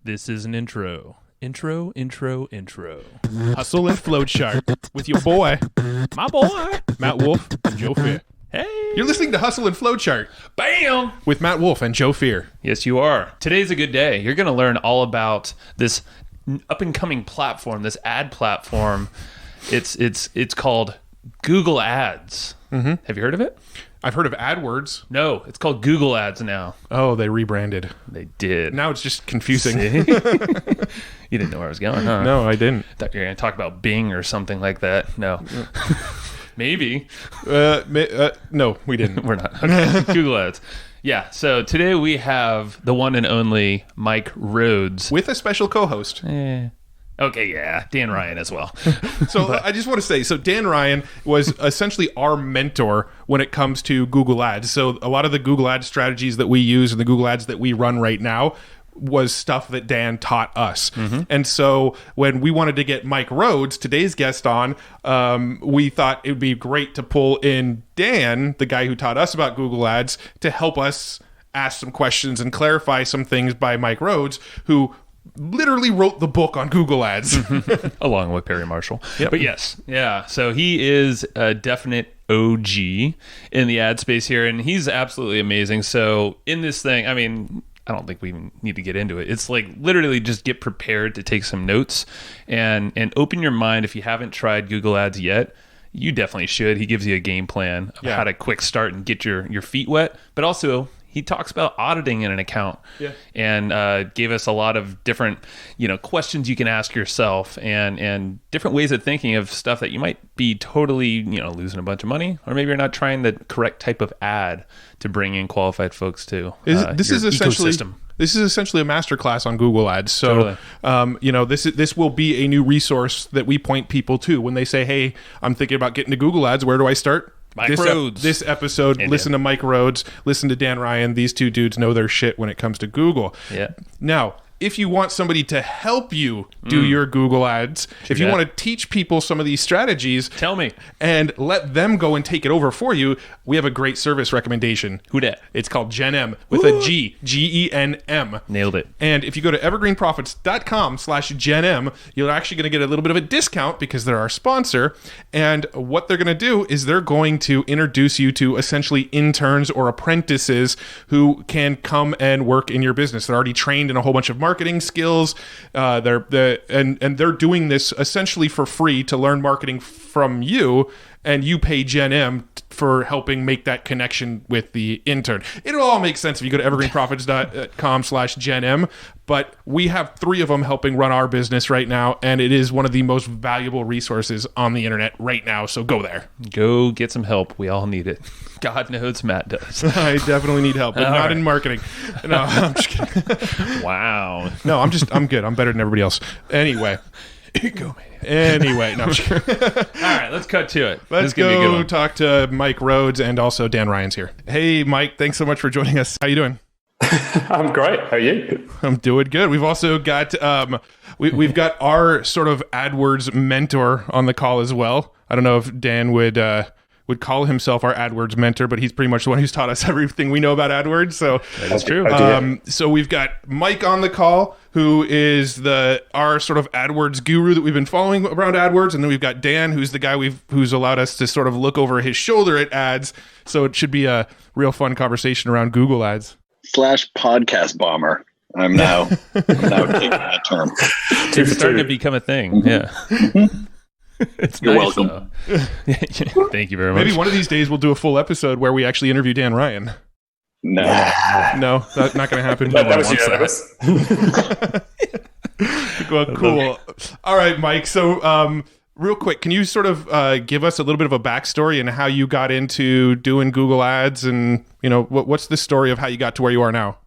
This is an intro. Intro. Hustle and Flow Chart with your boy, My boy. Matt Wolf and Joe Fear. Hey. You're listening to Hustle and Flow Chart Bam. with Matt Wolf and Joe Fear. Yes, you are. Today's a good day. You're going to learn all about this up-and-coming platform, this ad platform. It's called Google Ads. Mm-hmm. Have you heard of it? I've heard of AdWords. No, it's called Google Ads now. Oh, they rebranded. They did. Now it's just confusing. You didn't know where I was going, huh? No, I didn't. Thought you were going to talk about Bing or something like that. No. Maybe. No, we didn't. We're not. Okay. Google Ads. Yeah, so today we have the one and only Mike Rhodes. With a special co-host. Okay, yeah, Dan Ryan as well. So I just want to say, so Dan Ryan was essentially our mentor when it comes to Google Ads. So a lot of the Google Ads strategies that we use and the Google Ads that we run right now was stuff that Dan taught us. Mm-hmm. And so when we wanted to get Mike Rhodes, today's guest, on, we thought it would be great to pull in Dan, the guy who taught us about Google Ads, to help us ask some questions and clarify some things by Mike Rhodes, who literally wrote the book on Google Ads. Along with Perry Marshall. Yep. But yes, yeah. So he is a definite OG in the ad space here, and he's absolutely amazing. So in this thing, I mean, I don't think we even need to get into it. It's like literally just get prepared to take some notes and open your mind. If you haven't tried Google Ads yet, you definitely should. He gives you a game plan of how to quick start and get your feet wet, but also he talks about auditing in an account and gave us a lot of different, questions you can ask yourself and different ways of thinking of stuff that you might be totally, losing a bunch of money, or maybe you're not trying the correct type of ad to bring in qualified folks to This is essentially ecosystem. This is essentially a masterclass on Google Ads. So, totally. This will be a new resource that we point people to when they say, "Hey, I'm thinking about getting to Google Ads. Where do I start?" Mike Rhodes. This episode, listen to Mike Rhodes, listen to Dan Ryan. These two dudes know their shit when it comes to Google. Yeah. Now, if you want somebody to help you do your Google Ads, if you want to teach people some of these strategies, tell me, and let them go and take it over for you, we have a great service recommendation. Who dat? It's called GenM with a G, GenM. Nailed it. And if you go to evergreenprofits.com/GenM, you're actually going to get a little bit of a discount because they're our sponsor. And what they're going to do is they're going to introduce you to essentially interns or apprentices who can come and work in your business. They're already trained in a whole bunch of marketing skills. They're doing this essentially for free to learn marketing from you, and you pay GenM for helping make that connection with the intern. It'll all make sense if you go to evergreenprofits.com/GenM, but we have 3 of them helping run our business right now, and it is one of the most valuable resources on the internet right now, so go there. Go get some help. We all need it. God knows Matt does. I definitely need help, but not in marketing. No, I'm just kidding. Wow. No, I'm good. I'm better than everybody else. Anyway. Anyway, no. All right, let's cut to it. Let's go talk to Mike Rhodes, and also Dan Ryan's here. Hey, Mike, thanks so much for joining us. How you doing? I'm great. How are you? I'm doing good. We've also got we've got our sort of AdWords mentor on the call as well. I don't know if Dan would call himself our AdWords mentor, but he's pretty much the one who's taught us everything we know about AdWords. So that's true. So we've got Mike on the call, who is our sort of AdWords guru that we've been following around AdWords, and then we've got Dan, who's the guy who's allowed us to sort of look over his shoulder at ads. So it should be a real fun conversation around Google Ads. /podcast bomber. I'm now taking that term. It's starting to become a thing. Mm-hmm. Yeah. It's You're nice, welcome. Thank you very much. Maybe one of these days we'll do a full episode where we actually interview Dan Ryan. No, that's not going to happen. That was unanimous. Well, cool. All right, Mike. So, real quick, can you sort of give us a little bit of a backstory and how you got into doing Google Ads, and what's the story of how you got to where you are now?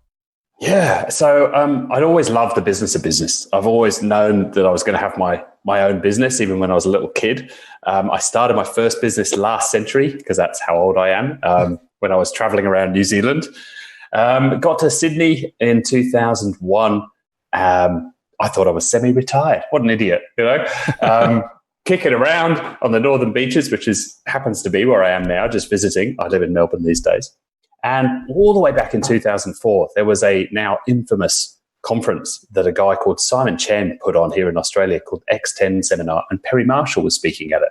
Yeah. So I'd always loved the business of business. I've always known that I was going to have my own business, even when I was a little kid. I started my first business last century, because that's how old I am, when I was traveling around New Zealand. Got to Sydney in 2001. I thought I was semi-retired. What an idiot, kicking around on the northern beaches, which happens to be where I am now, just visiting. I live in Melbourne these days. And all the way back in 2004, there was a now infamous conference that a guy called Simon Chen put on here in Australia called X10 Seminar, and Perry Marshall was speaking at it.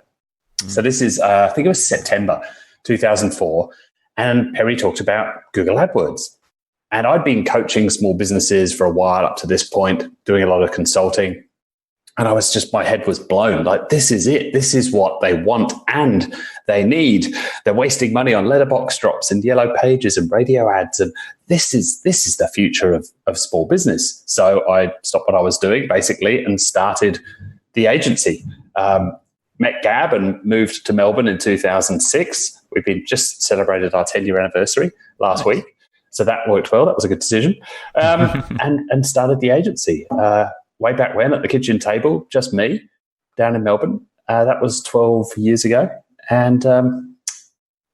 So this is, I think it was September 2004, and Perry talked about Google AdWords. And I'd been coaching small businesses for a while up to this point, doing a lot of consulting. And my head was blown. Like, this is it. This is what they want and they need. They're wasting money on letterbox drops and yellow pages and radio ads. And this is the future of small business. So I stopped what I was doing basically and started the agency. Met Gab and moved to Melbourne in 2006. We've been just celebrated our 10-year anniversary last week. So that worked well. That was a good decision. And started the agency. Way back when at the kitchen table, just me down in Melbourne. That was 12 years ago. And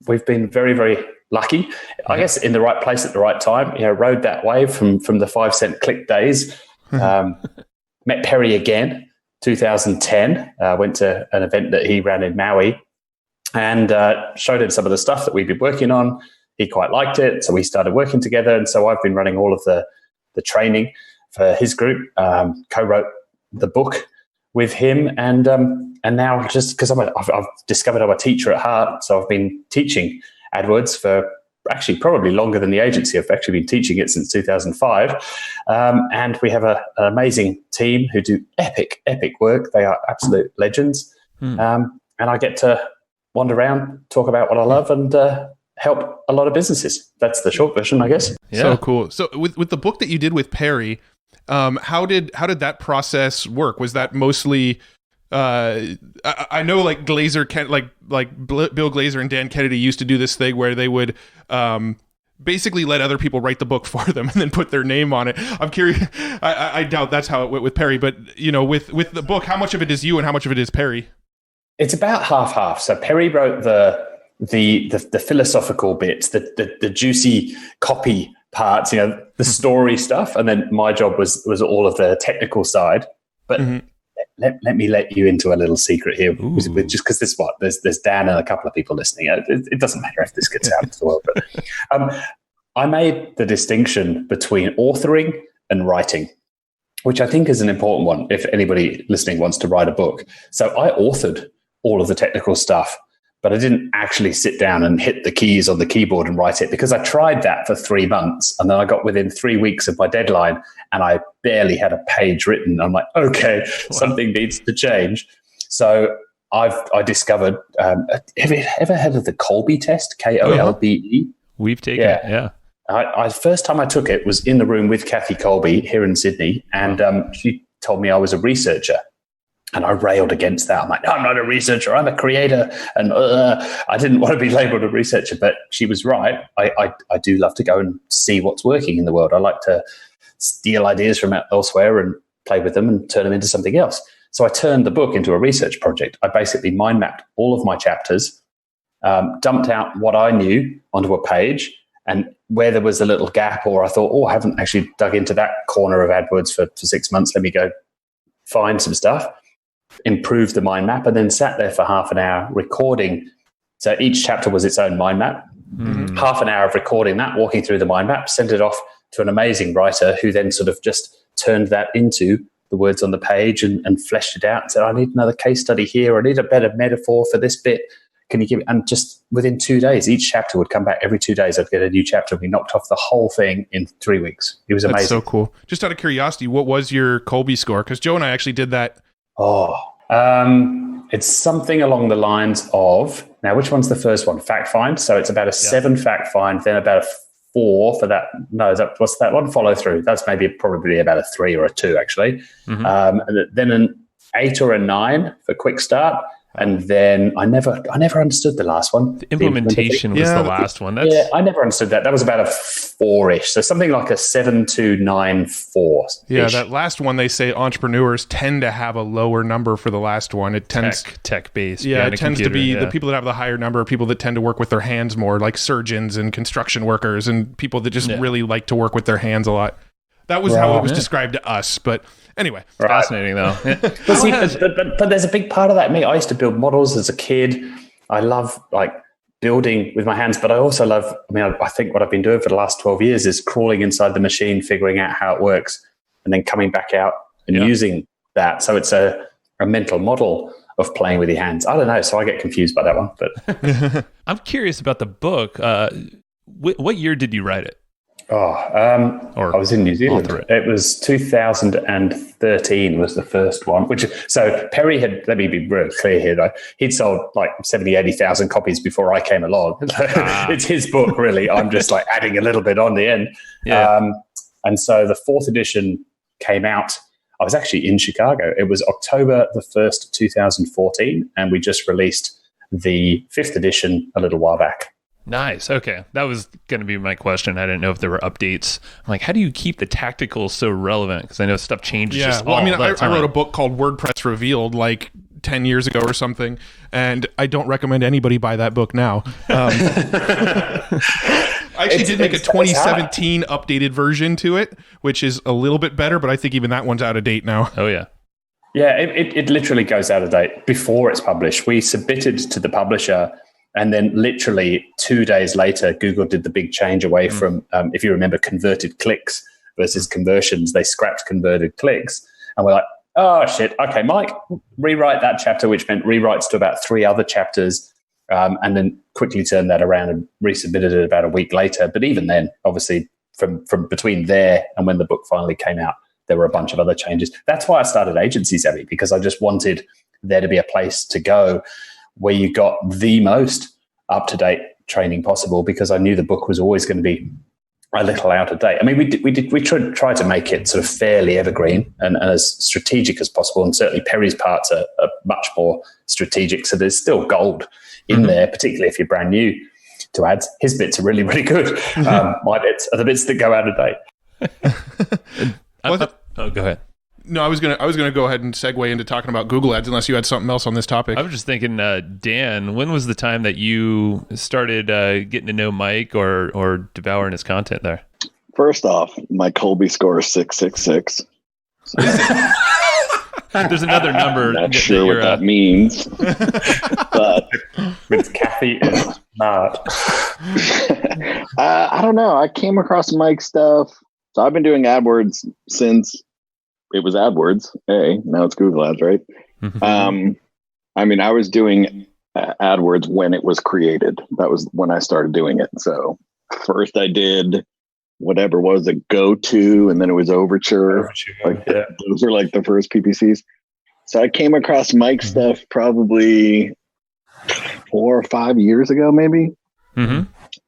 we've been very, very lucky, I guess, in the right place at the right time. Rode that wave from the 5-cent click days. Met Perry again, 2010. Went to an event that he ran in Maui and showed him some of the stuff that we'd been working on. He quite liked it. So we started working together. And so I've been running all of the training for his group, co-wrote the book with him, and now just because I've discovered I'm a teacher at heart, so I've been teaching AdWords for actually probably longer than the agency. I've actually been teaching it since 2005, and we have an amazing team who do epic work. They are absolute legends, and I get to wander around, talk about what I love, and help a lot of businesses. That's the short version, I guess. Yeah. So cool. So with the book that you did with Perry, how did that process work? Was that mostly I know like Glazer, like Bill Glazer and Dan Kennedy used to do this thing where they would basically let other people write the book for them and then put their name on it. I'm curious. I doubt that's how it went with Perry, but with the book, how much of it is you and how much of it is Perry? It's about half. So Perry wrote the philosophical bits, the juicy copy parts, the story stuff, and then my job was all of the technical side. But let me let you into a little secret here, just because there's Dan and a couple of people listening. It doesn't matter if this gets out into the world, but I made the distinction between authoring and writing, which I think is an important one if anybody listening wants to write a book. So I authored all of the technical stuff, but I didn't actually sit down and hit the keys on the keyboard and write it, because I tried that for 3 months. And then I got within 3 weeks of my deadline and I barely had a page written. I'm like, okay, something needs to change. So I discovered, have you ever heard of the Kolbe test? Kolbe? We've taken it, yeah. First time I took it was in the room with Kathy Kolbe here in Sydney. And she told me I was a researcher. And I railed against that. I'm like, no, I'm not a researcher. I'm a creator. And I didn't want to be labeled a researcher, but she was right. I do love to go and see what's working in the world. I like to steal ideas from elsewhere and play with them and turn them into something else. So I turned the book into a research project. I basically mind mapped all of my chapters, dumped out what I knew onto a page, and where there was a little gap, or I thought, I haven't actually dug into that corner of AdWords for 6 months. Let me go find some stuff. Improved the mind map, and then sat there for half an hour recording. So each chapter was its own mind map. Half an hour of recording that, walking through the mind map, sent it off to an amazing writer who then sort of just turned that into the words on the page and fleshed it out and said, I need another case study here. I need a better metaphor for this bit. Can you give it? And just within 2 days, each chapter would come back. Every 2 days, I'd get a new chapter. We knocked off the whole thing in 3 weeks. It was amazing. That's so cool. Just out of curiosity, what was your Kolbe score? Because Joe and I actually did that. It's something along the lines of, now which one's the first one? Fact find. So it's about a 7 fact find, then about a 4 for that. No, what's that one? Follow through. That's probably about a 3 or a 2 actually. And then an 8 or a 9 for quick start. And then I never understood the last one. The implementation was the last one. I never understood that. That was about a 4-ish. So something like a 7.294. Yeah, that last one, they say entrepreneurs tend to have a lower number for the last one. It tends tech based. Yeah, it tends to be the people that have the higher number are people that tend to work with their hands more, like surgeons and construction workers and people that just really like to work with their hands a lot. That was how it was described to us, but anyway. Fascinating, though. But there's a big part of that. Me, I used to build models as a kid. I love building with my hands, but I also love, I think what I've been doing for the last 12 years is crawling inside the machine, figuring out how it works. and then coming back out and using that. So it's a mental model of playing with your hands. I don't know. So I get confused by that one. But I'm curious about the book. What year did you write it? I was in New Zealand. It was 2013 was the first one. So Perry had, let me be real clear here though, he'd sold like 70, 80,000 copies before I came along. It's his book, really. I'm just like adding a little bit on the end. And so the 4th edition came out. I was actually in Chicago. It was October the 1st, 2014, and we just released the 5th edition a little while back. Nice. Okay. That was going to be my question. I didn't know if there were updates. I'm like, how do you keep the tactical so relevant? Because I know stuff changes. Yeah. Well, I wrote a book called WordPress Revealed like 10 years ago or something, and I don't recommend anybody buy that book now. I actually did make a 2017 updated version to it, which is a little bit better, but I think even that one's out of date now. Oh, yeah. Yeah, it literally goes out of date before it's published. We submitted to the publisher, and then literally 2 days later, Google did the big change away from, if you remember, converted clicks versus conversions. They scrapped converted clicks. And we're like, oh, shit. Okay, Mike, rewrite that chapter, which meant rewrites to about 3 other chapters, and then quickly turned that around and resubmitted it about a week later. But even then, obviously, from between there and when the book finally came out, there were a bunch of other changes. That's why I started Agency Savvy, because I just wanted there to be a place to go where you got the most up-to-date training possible, because I knew the book was always going to be a little out of date. I mean, we tried to make it sort of fairly evergreen and as strategic as possible, and certainly Perry's parts are much more strategic, so there's still gold in there, particularly if you're brand new to ads. His bits are really, really good. My bits are the bits that go out of date. Go ahead. No, I was gonna go ahead and segue into talking about Google Ads, unless you had something else on this topic. I was just thinking, Dan, when was the time that you started getting to know Mike or devouring his content there? First off, my Colby score is 666. There's another number. Not sure what that means, but with Kathy is not. I don't know. I came across Mike's stuff, so I've been doing AdWords since it was AdWords. Now it's Google Ads, right? I mean, I was doing AdWords when it was created. That was when I started doing it. So first I did whatever was a go-to, and then it was Overture. Those were like the first PPCs. So I came across Mike's stuff probably 4 or 5 years ago, maybe.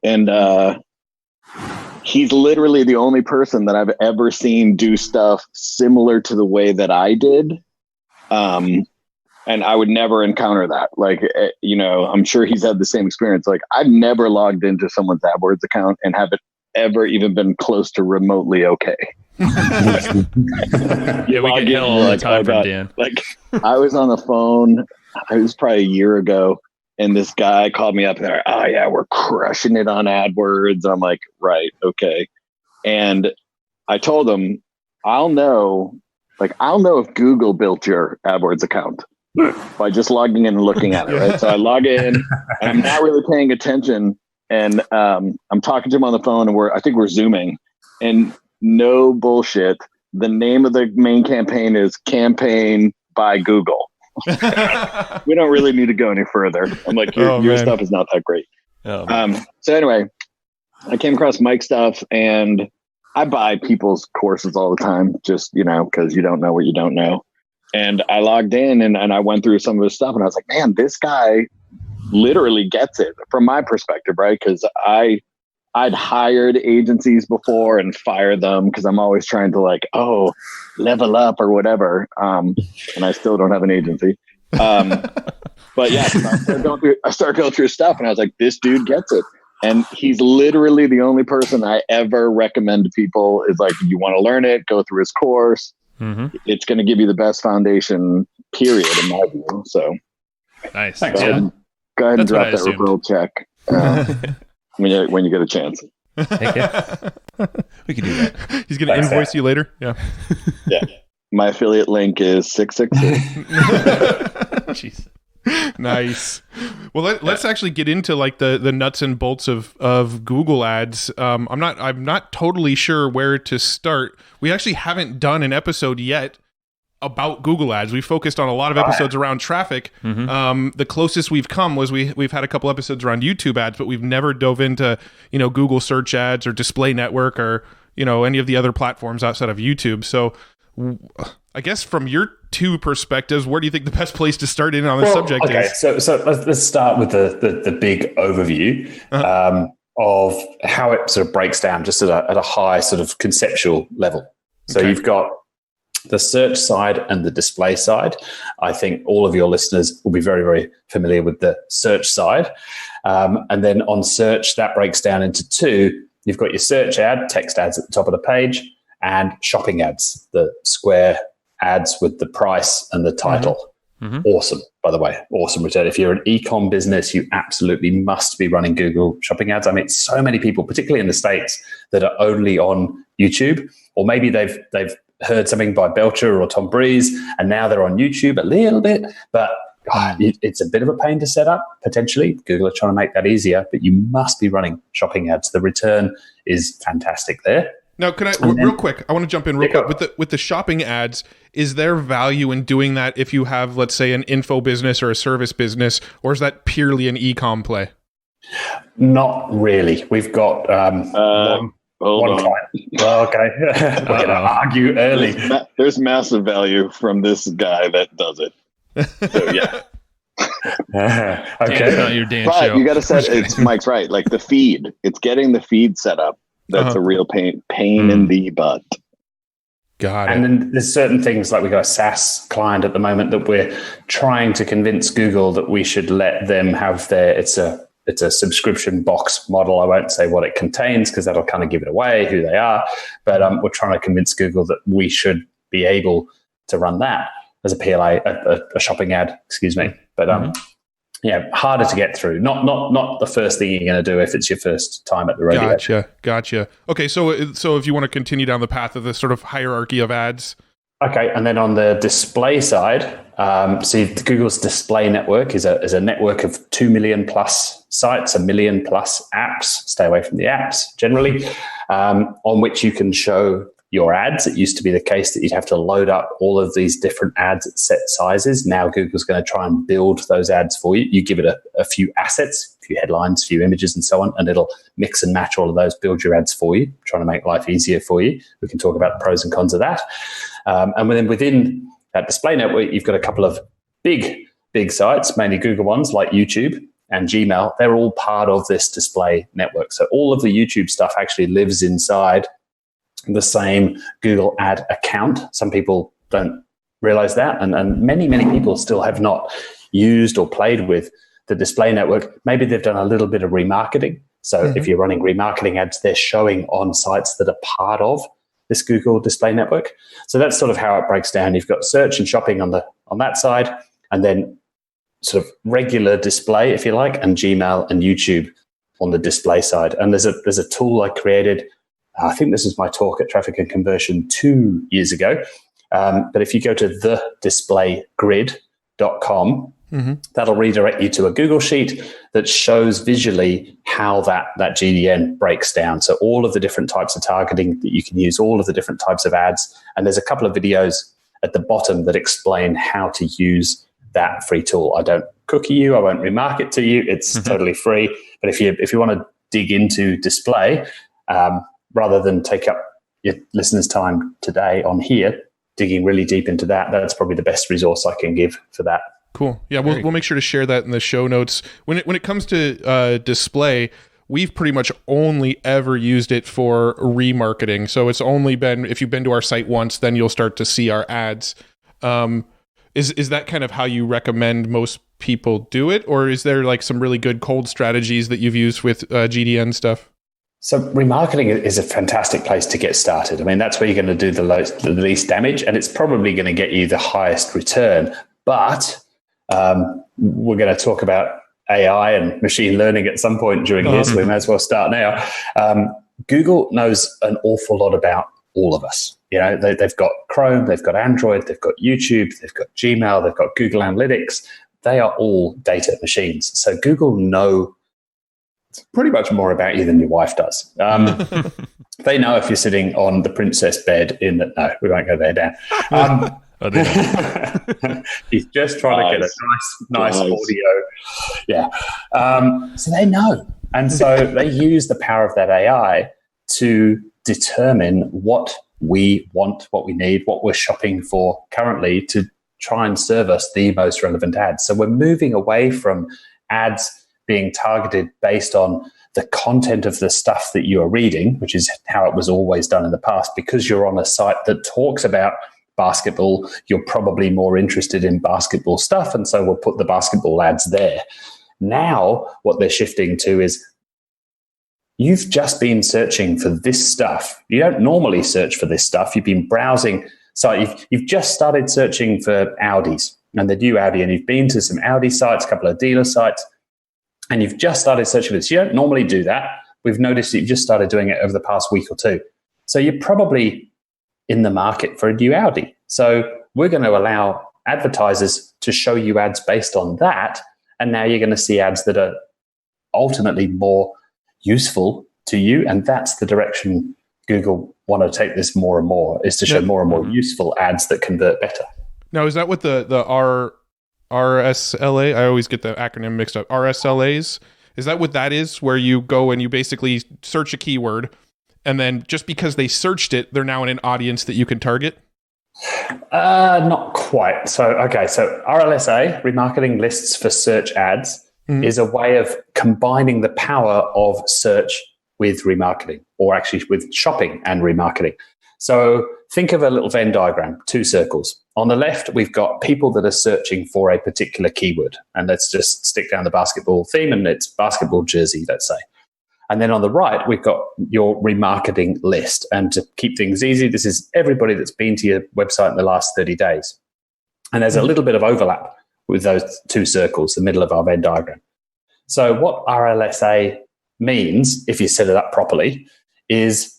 And he's literally the only person that I've ever seen do stuff similar to the way that I did. And I would never encounter that. Like, I'm sure he's had the same experience. Like, I've never logged into someone's AdWords account and haven't ever even been close to remotely okay. Yeah, we get hell all the time from Dan. Like, I was on the phone, it was probably a year ago, and this guy called me up and they're like, oh yeah, we're crushing it on AdWords. I'm like, right, okay. And I told him, I'll know if Google built your AdWords account by just logging in and looking at it, right? So I log in and I'm not really paying attention, and I'm talking to him on the phone, and I think we're Zooming, and no bullshit, the name of the main campaign is Campaign by Google. We don't really need to go any further. I'm like, your stuff is not that great. So anyway, I came across Mike's stuff, and I buy people's courses all the time, just, because you don't know what you don't know. And I logged in and I went through some of his stuff, and I was like, man, this guy literally gets it from my perspective, right? Because I'd hired agencies before and fired them because I'm always trying to level up or whatever. And I still don't have an agency. But yeah, I started going through stuff, and I was like, this dude gets it. And he's literally the only person I ever recommend to people is like, you want to learn it, go through his course. It's going to give you the best foundation, period, in my view. So nice. Go ahead and drop that referral check when you get a chance. We can do that. He's going to invoice you later. Yeah. Yeah. My affiliate link is 666. Jeez. Nice. Well, let's actually get into like the nuts and bolts of Google Ads. I'm not totally sure where to start. We actually haven't done an episode yet about Google Ads. We focused on a lot of episodes around traffic. The closest we've come was we've had a couple episodes around YouTube ads, but we've never dove into Google search ads or display network or any of the other platforms outside of YouTube. So I guess from your two perspectives, where do you think the best place to start in on this subject is? So let's start with the big overview of how it sort of breaks down just at a high sort of conceptual level. So you've got the search side and the display side. I think all of your listeners will be very, very familiar with the search side. And then on search, that breaks down into two. You've got your search ad, text ads at the top of the page, and shopping ads, the square ads with the price and the title. Awesome, by the way, awesome return. If you're an e-com business, you absolutely must be running Google shopping ads. I mean, so many people, particularly in the States, that are only on YouTube, or maybe they've heard something by Belcher or Tom Breeze, and now they're on YouTube a little bit, but it's a bit of a pain to set up, potentially. Google are trying to make that easier, but you must be running shopping ads. The return is fantastic there. Now, can I real quick? I want to jump in real quick with the shopping ads. Is there value in doing that if you have, let's say, an info business or a service business, or is that purely an e-com play? Not really. We've got one client. Well, okay, we're going to argue early. There's massive value from this guy that does it. So yeah. Okay, it's not your damn but show. You got to set. It's Mike's right. Like the feed. It's getting the feed set up. That's a real pain in the butt. Got it. And then there's certain things, like we got a SaaS client at the moment that we're trying to convince Google that we should let them have it's a subscription box model. I won't say what it contains because that'll kind of give it away, who they are. But we're trying to convince Google that we should be able to run that as a PLA, a shopping ad, excuse me. But harder to get through. Not the first thing you're going to do if it's your first time at the rodeo. Gotcha. Okay, so if you want to continue down the path of this sort of hierarchy of ads. Okay, and then on the display side, see Google's display network is a network of 2 million plus sites, 1 million plus apps. Stay away from the apps generally, on which you can show your ads. It used to be the case that you'd have to load up all of these different ads at set sizes. Now Google's going to try and build those ads for you. You give it a few assets, a few headlines, a few images and so on, and it'll mix and match all of those, build your ads for you, trying to make life easier for you. We can talk about the pros and cons of that. And then within that display network, you've got a couple of big sites, mainly Google ones like YouTube and Gmail. They're all part of this display network. So all of the YouTube stuff actually lives inside the same Google ad account. Some people don't realize that. And many people still have not used or played with the display network. Maybe they've done a little bit of remarketing. So if you're running remarketing ads, they're showing on sites that are part of this Google display network. So that's sort of how it breaks down. You've got search and shopping on that side, and then sort of regular display, if you like, and Gmail and YouTube on the display side. And there's a tool I created. I think this is my talk at Traffic and Conversion 2 years ago. But if you go to thedisplaygrid.com, that'll redirect you to a Google sheet that shows visually how that GDN breaks down. So all of the different types of targeting that you can use, all of the different types of ads. And there's a couple of videos at the bottom that explain how to use that free tool. I don't cookie you. I won't remarket to you. It's totally free. But if you want to dig into display, rather than take up your listeners' time today on here, digging really deep into that's probably the best resource I can give for that. Cool. Yeah, we'll make sure to share that in the show notes. When it comes to display, we've pretty much only ever used it for remarketing. So it's only been, if you've been to our site once, then you'll start to see our ads. Is that kind of how you recommend most people do it? Or is there like some really good cold strategies that you've used with GDN stuff? So remarketing is a fantastic place to get started. I mean, that's where you're going to do the least damage, and it's probably going to get you the highest return. But we're going to talk about AI and machine learning at some point during here, so we may as well start now. Google knows an awful lot about all of us. You know, they've got Chrome, they've got Android, they've got YouTube, they've got Gmail, they've got Google Analytics. they are all data machines. So Google know pretty much more about you than your wife does. They know if you're sitting on the princess bed in the... No, we won't go there, Dan. He's just trying to get a nice audio. Yeah. So they know. And so they use the power of that AI to determine what we want, what we need, what we're shopping for currently to try and serve us the most relevant ads. So we're moving away from ads being targeted based on the content of the stuff that you are reading, which is how it was always done in the past. Because you're on a site that talks about basketball, you're probably more interested in basketball stuff, and so we'll put the basketball ads there. Now, what they're shifting to is you've just been searching for this stuff. You don't normally search for this stuff. You've been browsing. So you've just started searching for Audis and the new Audi, and you've been to some Audi sites, a couple of dealer sites, and you've just started searching for this. You don't normally do that. We've noticed that you've just started doing it over the past week or two. So you're probably in the market for a new Audi. So we're going to allow advertisers to show you ads based on that. And now you're going to see ads that are ultimately more useful to you. And that's the direction Google want to take this more and more, is to show more and more useful ads that convert better. Now, is that what the RSLA? I always get the acronym mixed up. RSLAs? Is that what that is, where you go and you basically search a keyword, and then just because they searched it, they're now in an audience that you can target? Not quite. So RLSA, remarketing lists for search ads, is a way of combining the power of search with remarketing, or actually with shopping and remarketing. So think of a little Venn diagram, 2 circles. On the left, we've got people that are searching for a particular keyword. And let's just stick down the basketball theme, and it's basketball jersey, let's say. And then on the right, we've got your remarketing list. And to keep things easy, this is everybody that's been to your website in the last 30 days. And there's a little bit of overlap with those 2 circles, the middle of our Venn diagram. So what RLSA means, if you set it up properly, is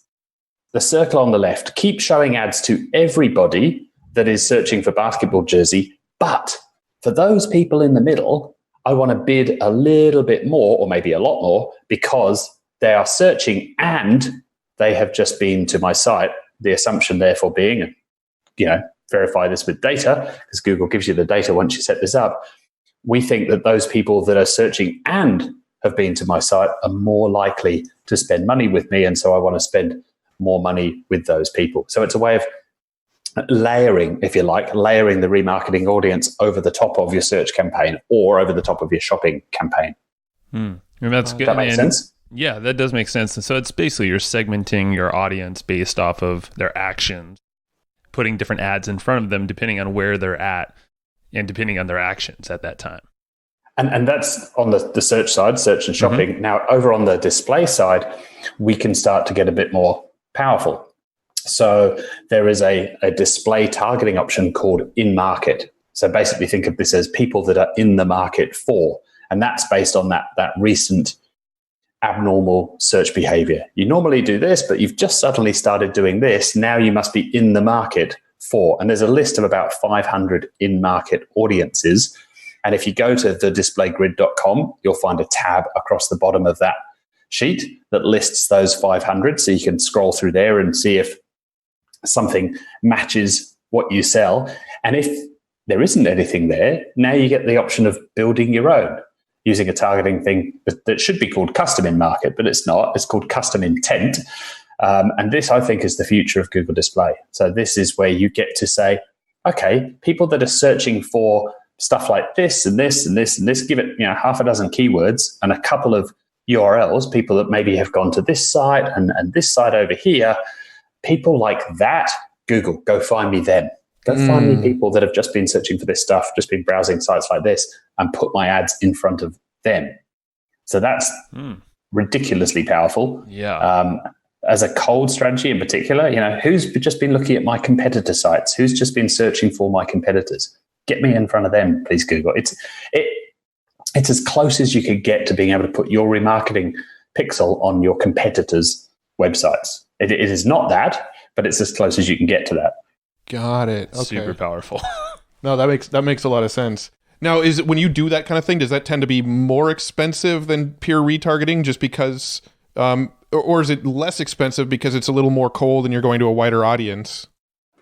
the circle on the left, keep showing ads to everybody that is searching for basketball jersey. But for those people in the middle, I want to bid a little bit more, or maybe a lot more, because they are searching and they have just been to my site. The assumption therefore being, and verify this with data, because Google gives you the data once you set this up. We think that those people that are searching and have been to my site are more likely to spend money with me, and so I want to spend more money with those people. So it's a way of layering, if you like, layering the remarketing audience over the top of your search campaign or over the top of your shopping campaign. And that's good. That makes sense? Yeah, that does make sense. And so it's basically you're segmenting your audience based off of their actions, putting different ads in front of them depending on where they're at and depending on their actions at that time. And that's on the search side, search and shopping. Now, over on the display side, we can start to get a bit more powerful. So there is a display targeting option called in-market. So basically think of this as people that are in the market for, and that's based on that recent abnormal search behavior. You normally do this, but you've just suddenly started doing this. Now you must be in the market for, and there's a list of about 500 in-market audiences. And if you go to thedisplaygrid.com, you'll find a tab across the bottom of that sheet that lists those 500. So you can scroll through there and see if something matches what you sell. And if there isn't anything there, now you get the option of building your own using a targeting thing that should be called custom in market, but it's not. It's called custom intent. And this, I think, is the future of Google Display. So this is where you get to say, okay, people that are searching for stuff like this and this and this and this, give it half a dozen keywords and a couple of URLs, people that maybe have gone to this site and this site over here, people like that, Google, go find me them. Go find me people that have just been searching for this stuff, just been browsing sites like this, and put my ads in front of them. So that's ridiculously powerful. Yeah. As a cold strategy in particular, who's just been looking at my competitor sites? Who's just been searching for my competitors? Get me in front of them, please, Google. It's as close as you could get to being able to put your remarketing pixel on your competitors' websites. It is not that, but it's as close as you can get to that. Got it. Okay. Super powerful. No, that makes a lot of sense. Now, is it when you do that kind of thing, does that tend to be more expensive than pure retargeting just because, or is it less expensive because it's a little more cold and you're going to a wider audience?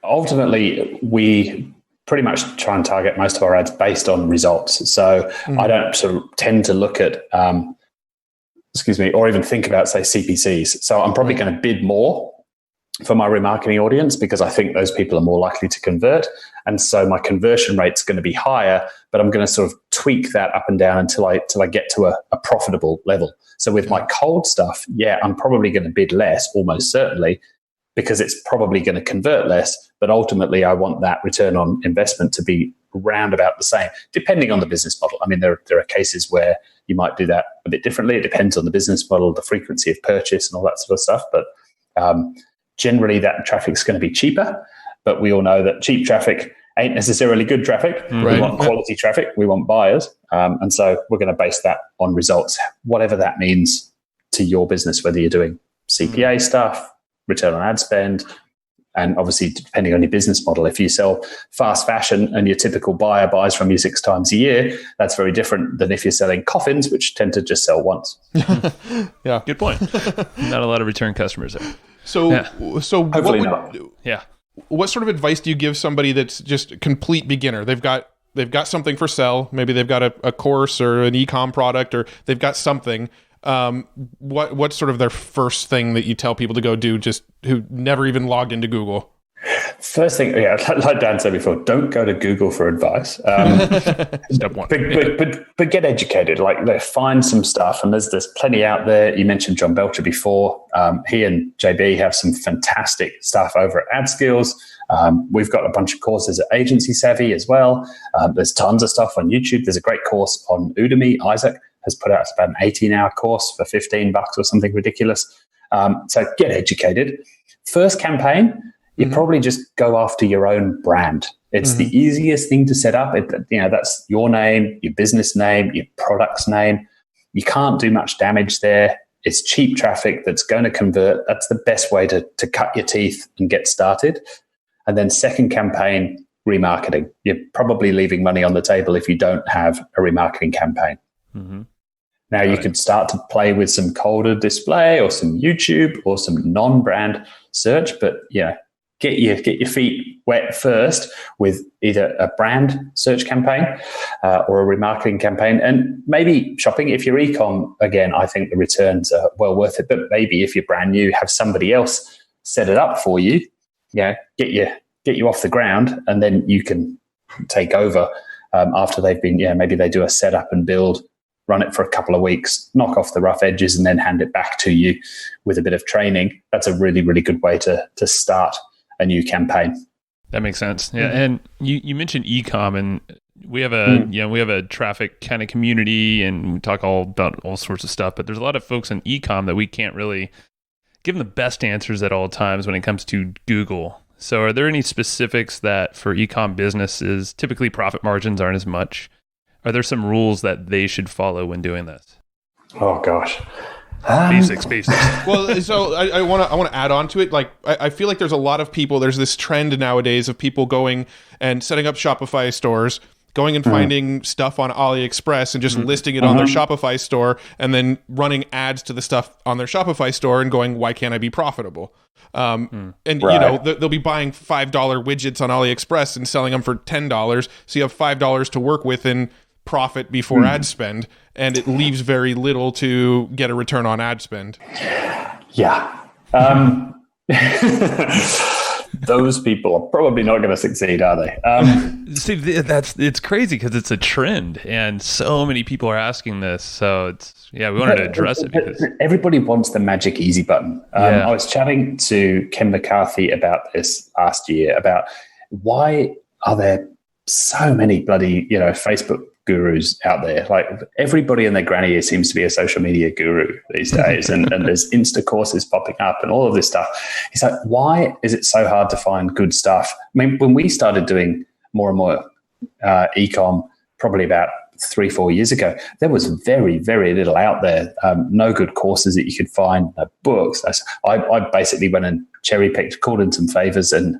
Ultimately, we pretty much try and target most of our ads based on results. So I don't sort of tend to look at, or even think about, say, CPCs. So I'm probably going to bid more for my remarketing audience because I think those people are more likely to convert. And so my conversion rate's going to be higher, but I'm going to sort of tweak that up and down until I get to a profitable level. So with my cold stuff, I'm probably going to bid less, almost certainly, because it's probably going to convert less. But ultimately, I want that return on investment to be round about the same, depending on the business model. I mean, there are cases where you might do that a bit differently. It depends on the business model, the frequency of purchase and all that sort of stuff. But generally, that traffic's going to be cheaper. But we all know that cheap traffic ain't necessarily good traffic. Right. We want quality traffic. We want buyers. And so we're going to base that on results, whatever that means to your business, whether you're doing CPA stuff, return on ad spend, and obviously depending on your business model. If you sell fast fashion and your typical buyer buys from you 6 times a year, that's very different than if you're selling coffins, which tend to just sell once. Yeah, good point. Not a lot of return customers there. So hopefully not. What sort of advice do you give somebody that's just a complete beginner? They've got something for sale. Maybe they've got a course or an e-com product, or they've got something. What's sort of their first thing that you tell people to go do, just who never even logged into Google? First thing, like Dan said before, don't go to Google for advice. Step one. But get educated. Like, find some stuff, and there's plenty out there. You mentioned John Belcher before. He and JB have some fantastic stuff over at AdSkills. We've got a bunch of courses at Agency Savvy as well. There's tons of stuff on YouTube. There's a great course on Udemy. Isaac has put out about an 18-hour course for $15 or something ridiculous. So get educated. First campaign, you probably just go after your own brand. It's the easiest thing to set up. That's your name, your business name, your product's name. You can't do much damage there. It's cheap traffic that's going to convert. That's the best way to cut your teeth and get started. And then second campaign, remarketing. You're probably leaving money on the table if you don't have a remarketing campaign. Now you could start to play with some colder display or some YouTube or some non-brand search, but get your feet wet first with either a brand search campaign or a remarketing campaign, and maybe shopping. If you're e-com, again, I think the returns are well worth it. But maybe if you're brand new, have somebody else set it up for you. Get you off the ground, and then you can take over after they've been. Maybe they do a setup and build. Run it for a couple of weeks, knock off the rough edges, and then hand it back to you with a bit of training. That's a really, really good way to start a new campaign. That makes sense. Yeah, and you mentioned e-com, and we have a traffic kind of community, and we talk all about all sorts of stuff. But there's a lot of folks in e-com that we can't really give them the best answers at all times when it comes to Google. So, are there any specifics that for e-com businesses, typically profit margins aren't as much? Are there some rules that they should follow when doing this? Oh gosh, basics. Well, so I want to add on to it. Like, I feel like there's a lot of people. There's this trend nowadays of people going and setting up Shopify stores, going and finding stuff on AliExpress and just listing it on their Shopify store, and then running ads to the stuff on their Shopify store and going, "Why can't I be profitable?" And they'll be buying $5 widgets on AliExpress and selling them for $10. So you have $5 to work with in profit before ad spend, and it leaves very little to get a return on ad spend. Those people are probably not going to succeed, are they? See, it's crazy because it's a trend, and so many people are asking this. So we wanted to address it because everybody wants the magic easy button. I was chatting to Ken McCarthy about this last year, about why are there so many bloody Facebook gurus out there. Like, everybody and their granny seems to be a social media guru these days, and there's Insta courses popping up and all of this stuff. He's like, why is it so hard to find good stuff? I mean, when we started doing more and more e-com, probably about 3-4 years ago, there was very, very little out there. No good courses that you could find, no books. I basically went and cherry picked, called in some favors, and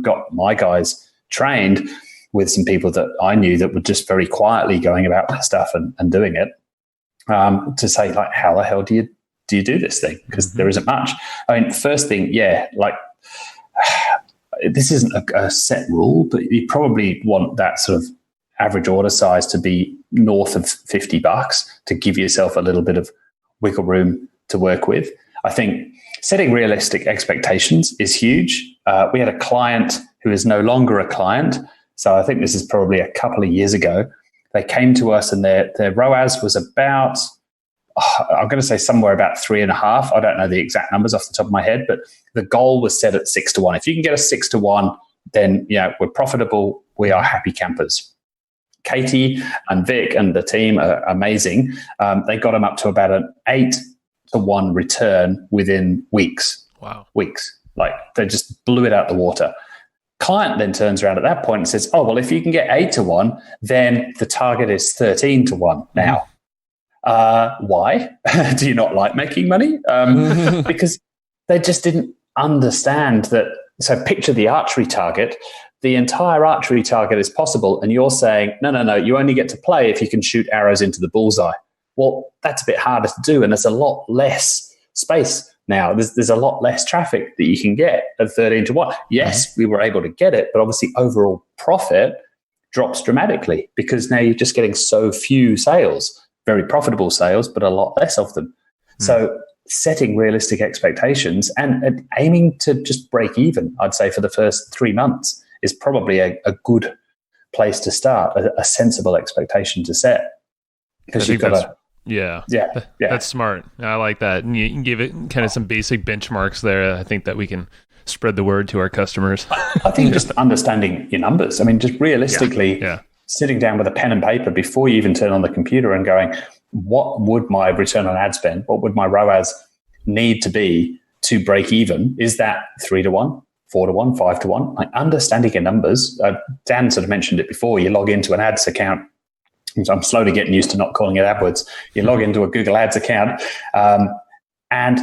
got my guys trained. with some people that I knew that were just very quietly going about their stuff and doing it, to say, like, how the hell do you do this thing? Because there isn't much. I mean, first thing, like, this isn't a set rule, but you probably want that sort of average order size to be north of $50 to give yourself a little bit of wiggle room to work with. I think setting realistic expectations is huge. We had a client who is no longer a client. So I think this is probably a couple of years ago. They came to us and their ROAS was about, I'm going to say somewhere about 3.5. I don't know the exact numbers off the top of my head, but the goal was set at 6-1. If you can get a 6-1, then we're profitable. We are happy campers. Katie and Vic and the team are amazing. They got them up to about an 8-1 return within weeks. Wow. Weeks. Like, they just blew it out the water. Client then turns around at that point and says, oh, well, if you can get 8-1, then the target is 13-1 now. Why? Do you not like making money? Because they just didn't understand that. So picture the archery target. The entire archery target is possible, and you're saying, no, you only get to play if you can shoot arrows into the bullseye. Well, that's a bit harder to do, and there's a lot less space now. There's a lot less traffic that you can get at 13-1. Yes, we were able to get it, but obviously overall profit drops dramatically because now you're just getting so few sales, very profitable sales, but a lot less of them. So setting realistic expectations and aiming to just break even, I'd say, for the first 3 months is probably a good place to start, a sensible expectation to set. Because you've got to... Yeah. That's smart. I like that. And you can give it kind of some basic benchmarks there. I think that we can spread the word to our customers. I think just understanding your numbers. I mean, just realistically sitting down with a pen and paper before you even turn on the computer and going, what would my return on ad spend, what would my ROAS need to be to break even? Is that 3-1, 4-1, 5-1? Like, understanding your numbers. Dan sort of mentioned it before. You log into an ads account. I'm slowly getting used to not calling it AdWords. You log into a Google Ads account, and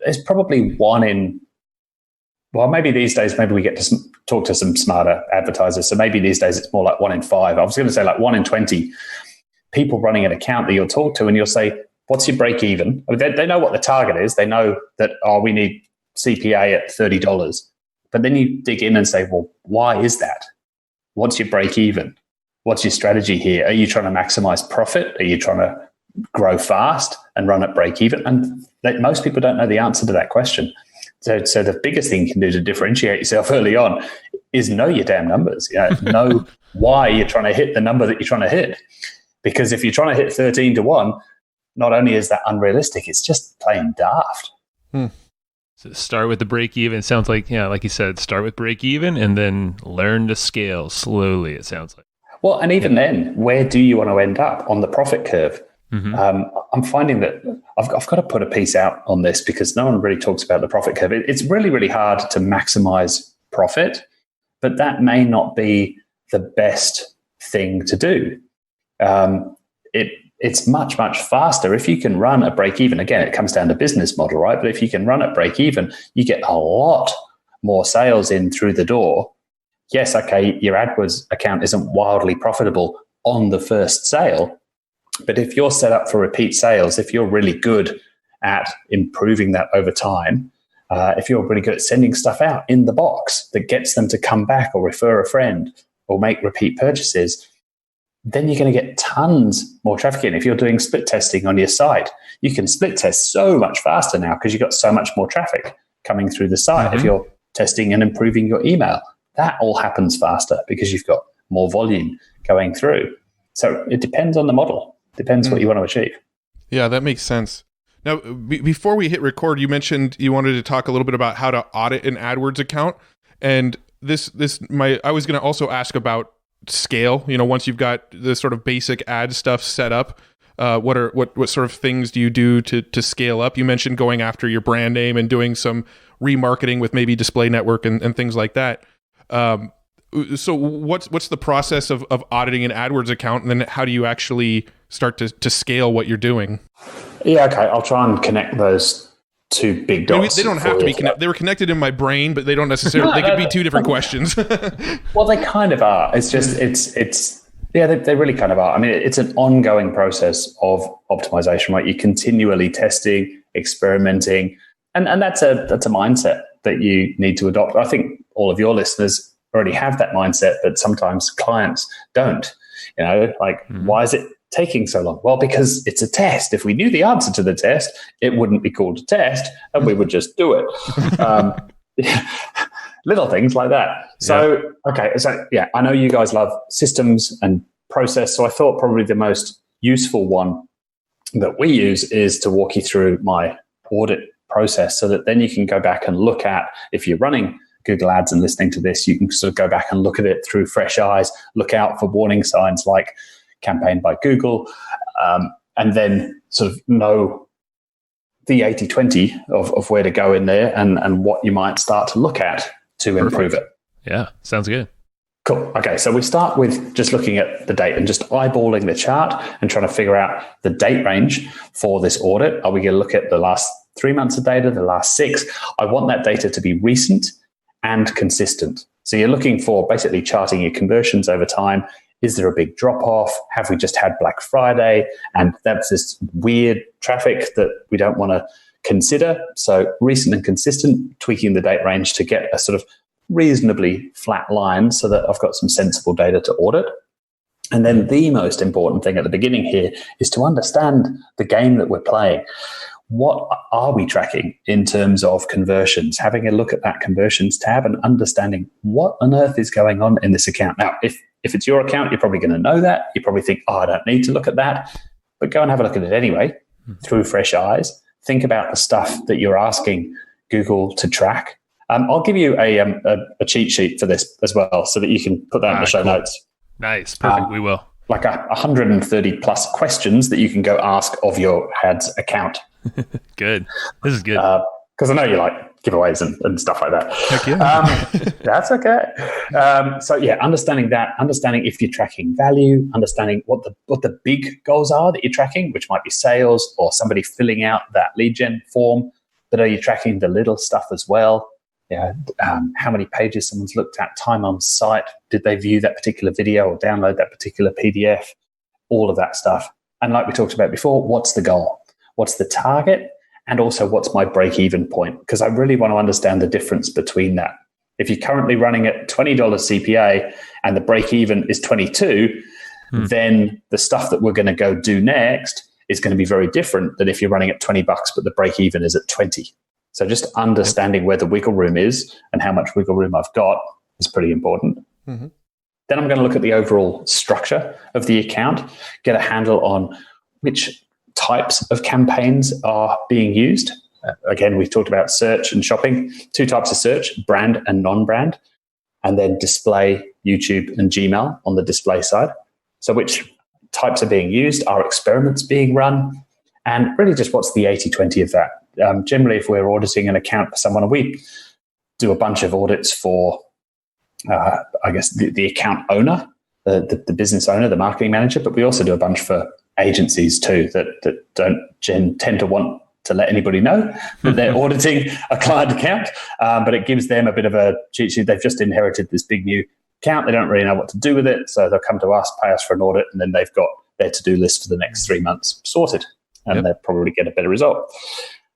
there's probably one in, well, maybe these days, maybe we get to talk to some smarter advertisers. So maybe these days it's more like 1 in 5. I was going to say like 1 in 20 people running an account that you'll talk to, and you'll say, what's your break even? I mean, they know what the target is. They know that, we need CPA at $30. But then you dig in and say, well, why is that? What's your break even? What's your strategy here? Are you trying to maximize profit? Are you trying to grow fast and run at break even? And most people don't know the answer to that question. So the biggest thing you can do to differentiate yourself early on is know your damn numbers. Know why you're trying to hit the number that you're trying to hit. Because if you're trying to hit 13-1, not only is that unrealistic, it's just plain daft. So start with the break even. Sounds like, like you said, start with break even and then learn to scale slowly, it sounds like. Well, and even then, where do you want to end up on the profit curve? I'm finding that I've got to put a piece out on this because no one really talks about the profit curve. It's really, really hard to maximize profit, but that may not be the best thing to do. It's much, much faster if you can run a break even. Again, it comes down to business model, right? But if you can run at break even, you get a lot more sales in through the door. Yes, okay, your AdWords account isn't wildly profitable on the first sale, but if you're set up for repeat sales, if you're really good at improving that over time, if you're really good at sending stuff out in the box that gets them to come back or refer a friend or make repeat purchases, then you're going to get tons more traffic in. If you're doing split testing on your site, you can split test so much faster now because you've got so much more traffic coming through the site. If you're testing and improving your email, that all happens faster because you've got more volume going through. So it depends on the model. Depends what you want to achieve. Yeah, that makes sense. Now, before we hit record, you mentioned you wanted to talk a little bit about how to audit an AdWords account. And I was going to also ask about scale. Once you've got the sort of basic ad stuff set up, what sort of things do you do to scale up? You mentioned going after your brand name and doing some remarketing with maybe display network and things like that. So what's the process of auditing an AdWords account, and then how do you actually start to scale what you're doing? Yeah, okay. I'll try and connect those two big Maybe dots. they don't have to be connected. They were connected in my brain, but they don't necessarily. They could be two different questions. Well, they kind of are. It's just they really kind of are. I mean, it's an ongoing process of optimization, right? You're continually testing, experimenting, and that's a mindset that you need to adopt. I think all of your listeners already have that mindset, but sometimes clients don't. Why is it taking so long? Well, because it's a test. If we knew the answer to the test, it wouldn't be called a test, and we would just do it. Little things like that. So, I know you guys love systems and process. So I thought probably the most useful one that we use is to walk you through my audit process, so that then you can go back and look at, if you're running Google Ads and listening to this, you can sort of go back and look at it through fresh eyes, look out for warning signs like campaign by Google, and then sort of know the 80-20 of where to go in there and what you might start to look at to improve it. Yeah, sounds good. Cool. Okay, so we start with just looking at the date and just eyeballing the chart and trying to figure out the date range for this audit. Are we going to look at the last 3 months of data, the last 6? I want that data to be recent and consistent. So you're looking for basically charting your conversions over time. Is there a big drop-off? Have we just had Black Friday? And that's this weird traffic that we don't want to consider. So recent and consistent, tweaking the date range to get a sort of reasonably flat line so that I've got some sensible data to audit. And then the most important thing at the beginning here is to understand the game that we're playing. What are we tracking in terms of conversions? Having a look at that conversions tab and understanding what on earth is going on in this account. Now, if it's your account, you're probably going to know that. You probably think, I don't need to look at that. But go and have a look at it anyway through fresh eyes. Think about the stuff that you're asking Google to track. I'll give you a cheat sheet for this as well, so that you can put that in the show notes. Nice. Perfect. We will. Like 130 plus questions that you can go ask of your ads account. Good. This is good. Because I know you like giveaways and stuff like that. Heck yeah. That's okay. Understanding if you're tracking value, understanding what the big goals are that you're tracking, which might be sales or somebody filling out that lead gen form. But are you tracking the little stuff as well? How many pages someone's looked at, time on site, did they view that particular video or download that particular PDF, all of that stuff. And like we talked about before, what's the goal? What's the target? And also, what's my break-even point? Because I really want to understand the difference between that. If you're currently running at $20 CPA and the break-even is 22, then the stuff that we're going to go do next is going to be very different than if you're running at $20, but the break-even is at 20. So just understanding where the wiggle room is and how much wiggle room I've got is pretty important. Mm-hmm. Then I'm going to look at the overall structure of the account, get a handle on which types of campaigns are being used. Again, we've talked about search and shopping. 2 types of search, brand and non-brand, and then display, YouTube, and Gmail on the display side. So which types are being used? Are experiments being run? And really just what's the 80-20 of that? Generally, if we're auditing an account for someone, we do a bunch of audits for, the account owner, the business owner, the marketing manager, but we also do a bunch for agencies too that don't tend to want to let anybody know that they're auditing a client account, but it gives them a bit of a cheat sheet. They've just inherited this big new account. They don't really know what to do with it, so they'll come to us, pay us for an audit, and then they've got their to-do list for the next 3 months sorted, and they'll probably get a better result.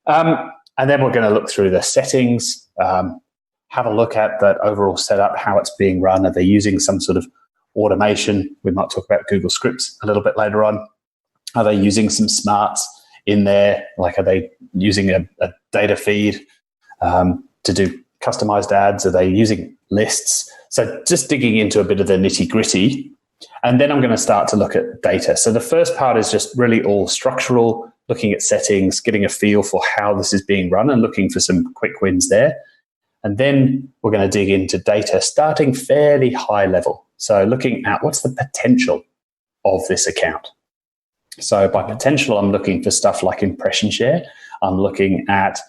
And then we're going to look through the settings, have a look at that overall setup, how it's being run. Are they using some sort of automation? We might talk about Google Scripts a little bit later on. Are they using some smarts in there? Like, are they using a data feed to do customized ads? Are they using lists? So just digging into a bit of the nitty gritty. And then I'm going to start to look at data. So the first part is just really all structural, looking at settings, getting a feel for how this is being run and looking for some quick wins there. And then we're going to dig into data, starting fairly high level. So looking at what's the potential of this account. So by potential, I'm looking for stuff like impression share. I'm looking at,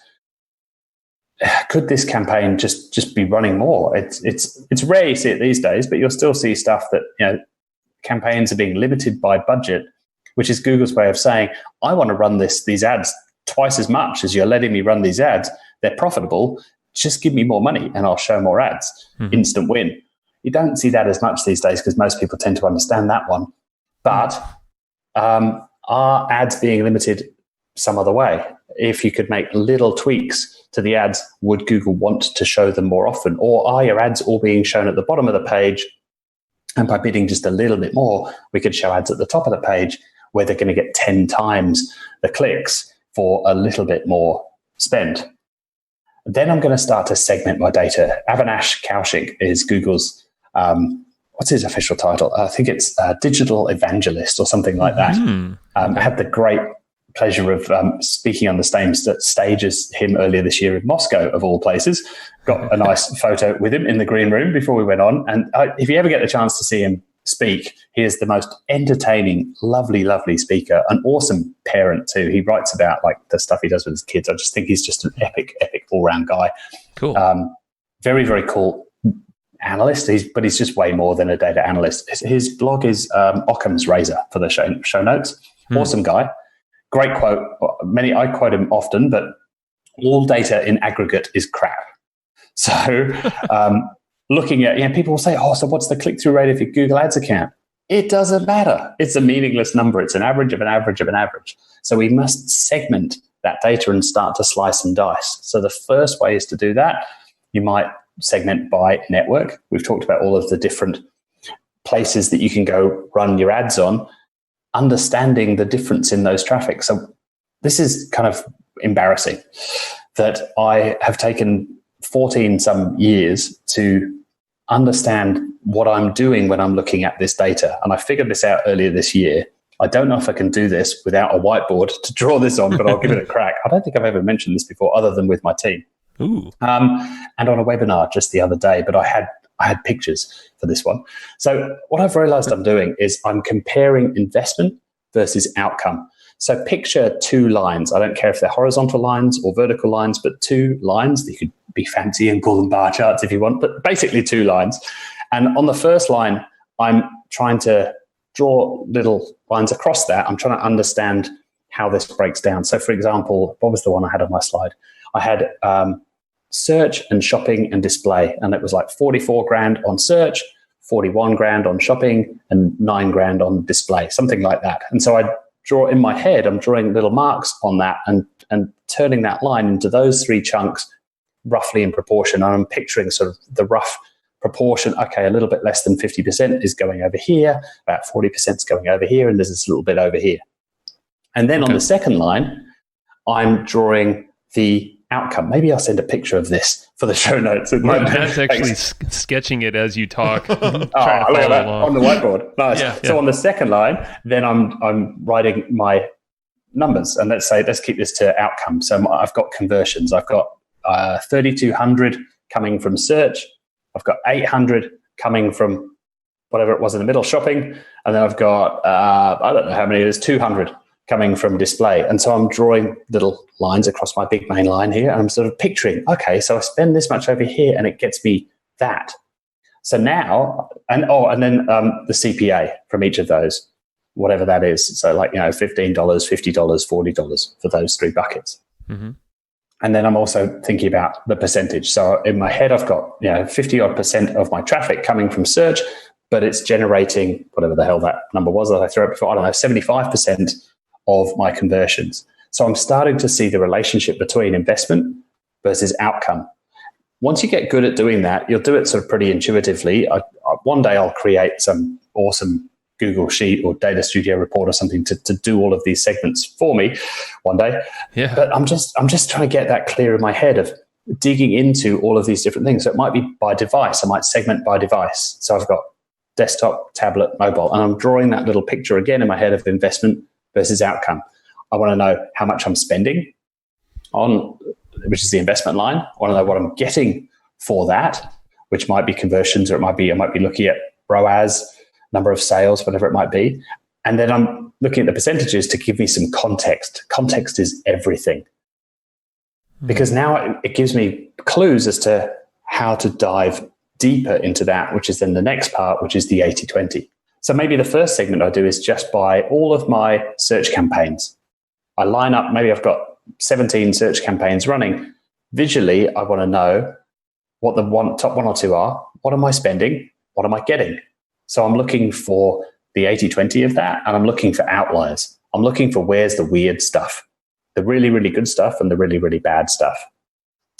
could this campaign just be running more? It's rare you see it these days, but you'll still see stuff that, campaigns are being limited by budget, which is Google's way of saying, I want to run these ads twice as much as you're letting me run these ads. They're profitable. Just give me more money and I'll show more ads. Instant win. You don't see that as much these days because most people tend to understand that one. But are ads being limited some other way? If you could make little tweaks to the ads, would Google want to show them more often? Or are your ads all being shown at the bottom of the page? And by bidding just a little bit more, we could show ads at the top of the page where they're going to get 10 times the clicks for a little bit more spend. Then I'm going to start to segment my data. Avinash Kaushik is Google's, what's his official title? I think it's digital evangelist or something like that. I had the great pleasure of speaking on the same stage as him earlier this year in Moscow, of all places. Got a nice photo with him in the green room before we went on. And if you ever get the chance to see him speak, he is the most entertaining, lovely, lovely speaker, an awesome parent too. He writes about like the stuff he does with his kids. I just think he's just an epic all-round guy. Cool. Very, very cool analyst, but he's just way more than a data analyst. His blog is Occam's Razor for the show notes. Awesome guy. Great quote. I quote him often, but all data in aggregate is crap. So looking at, people will say, so what's the click-through rate of your Google Ads account? It doesn't matter. It's a meaningless number. It's an average of an average of an average. So we must segment that data and start to slice and dice. So the first way is to do that. You might segment by network. We've talked about all of the different places that you can go run your ads on, understanding the difference in those traffic. So this is kind of embarrassing that I have taken 14 some years to understand what I'm doing when I'm looking at this data. And I figured this out earlier this year. I don't know if I can do this without a whiteboard to draw this on, but I'll give it a crack. I don't think I've ever mentioned this before other than with my team. Ooh. And on a webinar just the other day, but I had pictures for this one. So what I've realized I'm doing is I'm comparing investment versus outcome. So picture two lines. I don't care if they're horizontal lines or vertical lines, but two lines. You could be fancy and call them bar charts if you want, but basically two lines. And on the first line, I'm trying to draw little lines across that. I'm trying to understand how this breaks down. So for example, what was the one I had on my slide? I had search and shopping and display, and it was like 44 grand on search, 41 grand on shopping, and 9 grand on display, something like that. And so I draw in my head, I'm drawing little marks on that and turning that line into those three chunks roughly in proportion. And I'm picturing sort of the rough proportion. Okay, a little bit less than 50% is going over here, about 40% is going over here, and there's this little bit over here. And then on the second line, I'm drawing the outcome. Maybe I'll send a picture of this for the show notes. That's actually sketching it as you talk. I love that on the whiteboard. Nice. Yeah. So on the second line, then I'm writing my numbers, and let's keep this to outcome. So I've got conversions. I've got 3,200 coming from search. I've got 800 coming from whatever it was in the middle, shopping, and then I've got I don't know how many it is, 200 coming from display. And so I'm drawing little lines across my big main line here. And I'm sort of picturing, okay, so I spend this much over here and it gets me that. So now, and then the CPA from each of those, whatever that is. So like, $15, $50, $40 for those three buckets. Mm-hmm. And then I'm also thinking about the percentage. So in my head, I've got, 50 odd % of my traffic coming from search, but it's generating whatever the hell that number was that I threw up before. I don't know, 75% of my conversions. So I'm starting to see the relationship between investment versus outcome. Once you get good at doing that, you'll do it sort of pretty intuitively. One day I'll create some awesome Google Sheet or Data Studio report or something to do all of these segments for me one day. Yeah. But I'm just trying to get that clear in my head of digging into all of these different things. So it might be by device. I might segment by device. So I've got desktop, tablet, mobile, and I'm drawing that little picture again in my head of investment versus outcome. I want to know how much I'm spending on, which is the investment line. I want to know what I'm getting for that, which might be conversions, or I might be looking at ROAS, number of sales, whatever it might be. And then I'm looking at the percentages to give me some context. Context is everything. Because now it gives me clues as to how to dive deeper into that, which is then the next part, which is the 80-20. So maybe the first segment I do is just by all of my search campaigns. I line up, maybe I've got 17 search campaigns running. Visually, I want to know what the top one or two are. What am I spending? What am I getting? So I'm looking for the 80-20 of that, and I'm looking for outliers. I'm looking for where's the weird stuff, the really, really good stuff and the really, really bad stuff.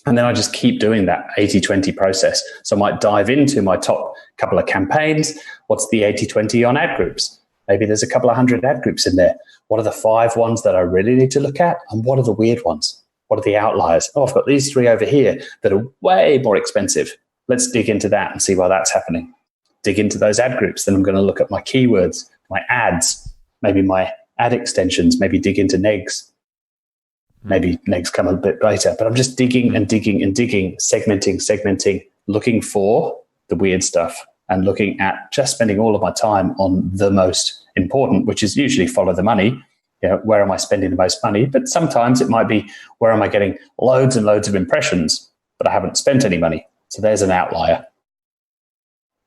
And then I just keep doing that 80-20 process. So I might dive into my top couple of campaigns. What's the 80-20 on ad groups? Maybe there's a couple of hundred ad groups in there. What are the 5 ones that I really need to look at? And what are the weird ones? What are the outliers? Oh, I've got these 3 over here that are way more expensive. Let's dig into that and see why that's happening. Dig into those ad groups. Then I'm going to look at my keywords, my ads, maybe my ad extensions, maybe dig into negs. Maybe negs come a bit later, but I'm just digging and digging and digging, segmenting, looking for the weird stuff and looking at just spending all of my time on the most important, which is usually follow the money. You know, where am I spending the most money? But sometimes it might be, where am I getting loads and loads of impressions, but I haven't spent any money? So there's an outlier.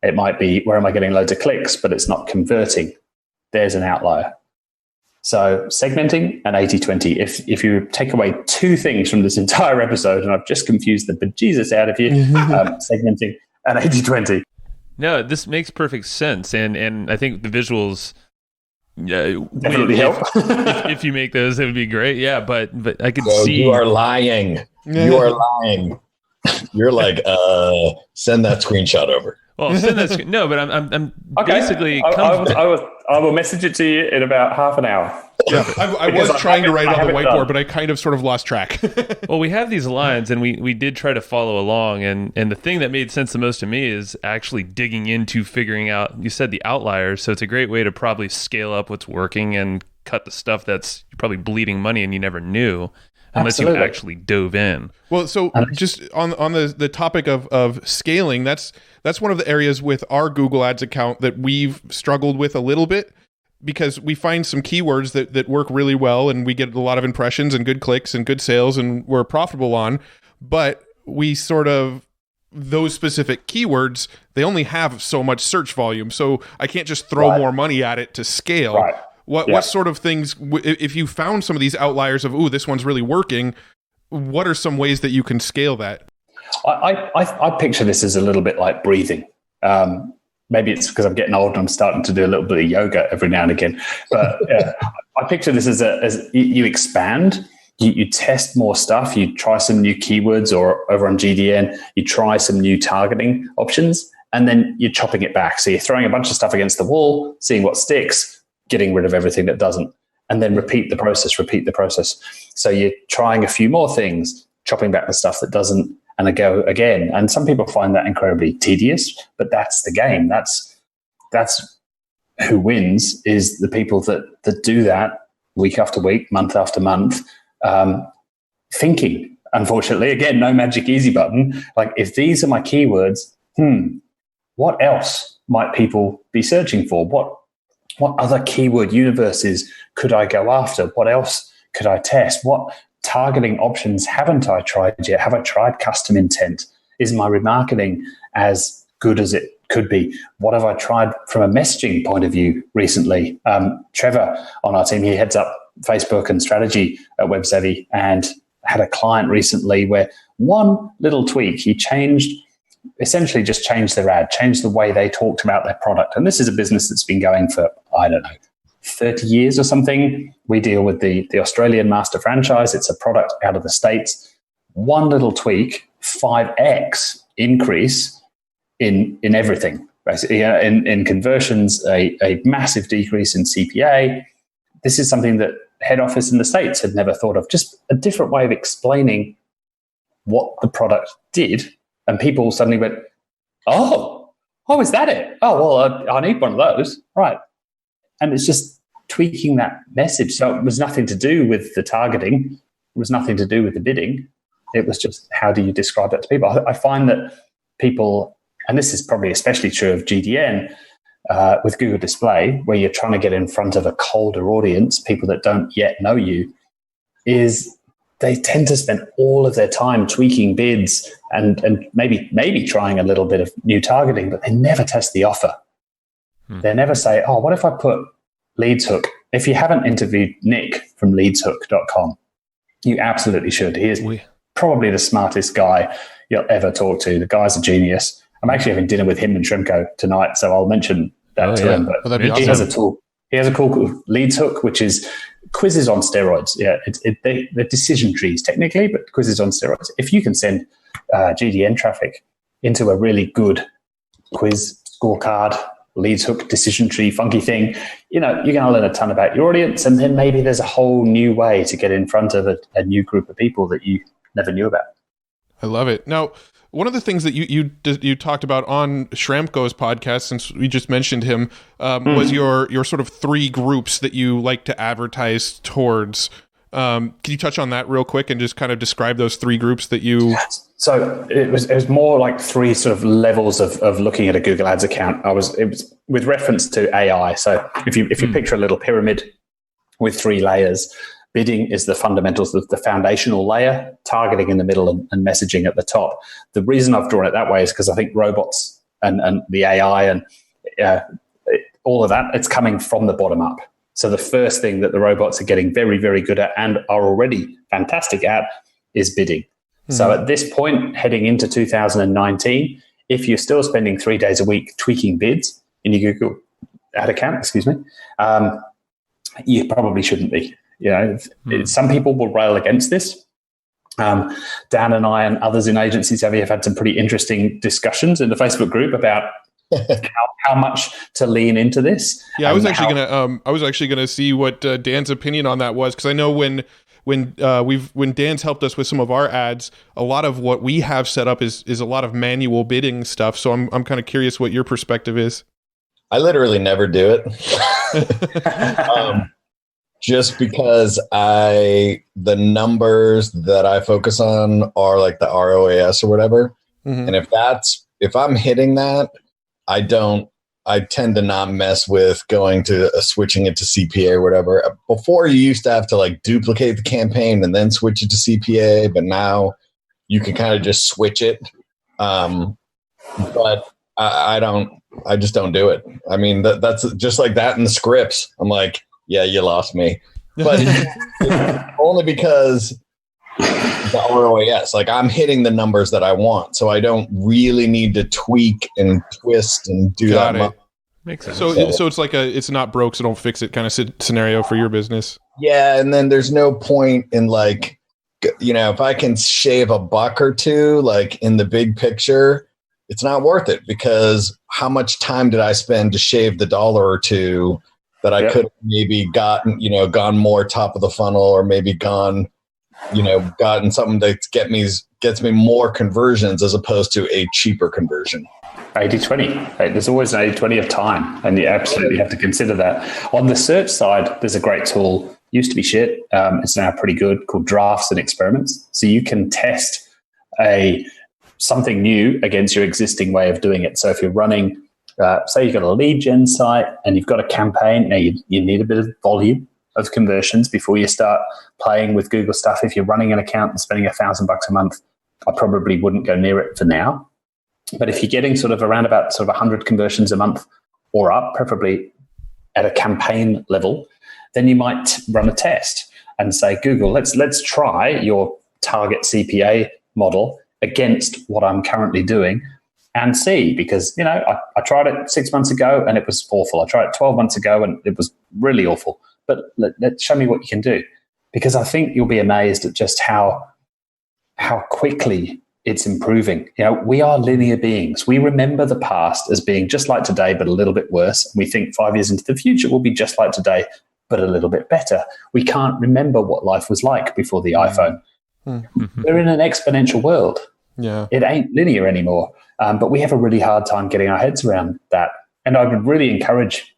It might be, where am I getting loads of clicks, but it's not converting? There's an outlier. So segmenting and 80-20. If you take away 2 things from this entire episode, and I've just confused the bejesus out of you, segmenting and 80-20. No, this makes perfect sense. And I think the visuals definitely help. if you make those, it would be great. Yeah, but I could see. You are lying. You are lying. You're like, send that screenshot over. Well, send that. No, but I'm okay. Basically. I will message it to you in about half an hour. Yeah, I was trying to write it on the whiteboard, but I kind of sort of lost track. Well, we have these lines, and we did try to follow along. And the thing that made sense the most to me is actually digging into figuring out, you said the outliers. So it's a great way to probably scale up what's working and cut the stuff that's probably bleeding money and you never knew. Unless you actually dove in. Well, so just on the topic of scaling, that's one of the areas with our Google Ads account that we've struggled with a little bit, because we find some keywords that work really well and we get a lot of impressions and good clicks and good sales and we're profitable on, but we sort of, those specific keywords, they only have so much search volume. So I can't just throw more money at it to scale. Right. What sort of things, if you found some of these outliers of, ooh, this one's really working, what are some ways that you can scale that? I picture this as a little bit like breathing. Maybe it's because I'm getting old and I'm starting to do a little bit of yoga every now and again. But I picture this as you expand, you test more stuff, you try some new keywords, or over on GDN, you try some new targeting options, and then you're chopping it back. So you're throwing a bunch of stuff against the wall, seeing what sticks, getting rid of everything that doesn't, and then repeat the process. So you're trying a few more things, chopping back the stuff that doesn't, and go again. And some people find that incredibly tedious, but that's the game. That's who wins, is the people that do that week after week, month after month, thinking. Unfortunately, again, no magic easy button. Like, if these are my keywords, what else might people be searching for? What other keyword universes could I go after? What else could I test? What targeting options haven't I tried yet? Have I tried custom intent? Is my remarketing as good as it could be? What have I tried from a messaging point of view recently? Trevor on our team, he heads up Facebook and strategy at WebSavvy, and had a client recently where one little tweak, he essentially just changed their ad, changed the way they talked about their product. And this is a business that's been going for, 30 years or something. We deal with the Australian master franchise. It's a product out of the States. One little tweak, 5x increase in everything, basically. In conversions, a massive decrease in CPA. This is something that head office in the States had never thought of. Just a different way of explaining what the product did. And people suddenly went, oh, is that it? Oh, well, I need one of those. Right. And it's just tweaking that message. So it was nothing to do with the targeting. It was nothing to do with the bidding. It was just, how do you describe that to people? I find that people, and this is probably especially true of GDN, with Google Display, where you're trying to get in front of a colder audience, people that don't yet know you, is they tend to spend all of their time tweaking bids and maybe trying a little bit of new targeting, but they never test the offer. They never say, oh, what if I put Leads Hook? If you haven't interviewed Nick from leadshook.com, You absolutely should. He is probably the smartest guy you'll ever talk to. The guy's a genius. I'm actually having dinner with him and Shrimko tonight, so I'll mention that to him. But that'd be he awesome. has a tool. He has a cool leads hook, which is quizzes on steroids. Yeah, they're decision trees technically, but quizzes on steroids. If you can send GDN traffic into a really good quiz scorecard, leads hook, decision tree, funky thing, you're going to learn a ton about your audience, and then maybe there's a whole new way to get in front of a new group of people that you never knew about. I love it. Now, one of the things that you talked about on Shramko's podcast, since we just mentioned him, was your sort of 3 groups that you like to advertise towards. Can you touch on that real quick and just kind of describe those 3 groups that you... So it was more like 3 sort of levels of looking at a Google Ads account. It was with reference to AI. So if you picture a little pyramid with 3 layers, bidding is the fundamentals, the foundational layer, targeting in the middle, and messaging at the top. The reason I've drawn it that way is because I think robots and the AI and all of that, it's coming from the bottom up. So the first thing that the robots are getting very, very good at and are already fantastic at is bidding. So at this point, heading into 2019, if you're still spending 3 days a week tweaking bids in your Google ad account, you probably shouldn't be. Some people will rail against this. Dan and I and others in agencies have had some pretty interesting discussions in the Facebook group about how much to lean into this. Yeah, I was actually gonna see what Dan's opinion on that was, because I know when Dan's helped us with some of our ads, a lot of what we have set up is a lot of manual bidding stuff. So I'm kind of curious what your perspective is. I literally never do it. Just because the numbers that I focus on are like the ROAS or whatever. Mm-hmm. And if I'm hitting that, I tend to not mess with going to switching it to CPA or whatever. Before, you used to have to like duplicate the campaign and then switch it to CPA, but now you can kind of just switch it. But I just don't do it. I mean, that's just like that in the scripts. I'm like, yeah, you lost me. But only because the ROAS, like I'm hitting the numbers that I want. So I don't really need to tweak and twist and do that much. Makes sense. So it's like it's not broke, so don't fix it kind of scenario for your business. Yeah. And then there's no point in like, if I can shave $1 or $2, like in the big picture, it's not worth it, because how much time did I spend to shave the $1 or $2 that I could have maybe gotten more top of the funnel, or maybe gotten something that gets me more conversions as opposed to a cheaper conversion. 80-20. There's always an 80-20 of time, and you absolutely have to consider that. On the search side, there's a great tool. Used to be shit. It's now pretty good, called Drafts and Experiments. So you can test something new against your existing way of doing it. So if you're running, say you've got a lead gen site and you've got a campaign, now you need a bit of volume of conversions before you start playing with Google stuff. If you're running an account and spending $1,000 a month, I probably wouldn't go near it for now. But if you're getting sort of around about 100 conversions a month or up, preferably at a campaign level, then you might run a test and say, Google, let's try your target CPA model against what I'm currently doing and see, because, I tried it 6 months ago and it was awful. I tried it 12 months ago and it was really awful. But show me what you can do, because I think you'll be amazed at just how quickly it's improving. We are linear beings. We remember the past as being just like today, but a little bit worse. We think 5 years into the future will be just like today, but a little bit better. We can't remember what life was like before the iPhone. Mm-hmm. We're in an exponential world. Yeah, it ain't linear anymore. But we have a really hard time getting our heads around that. And I would really encourage,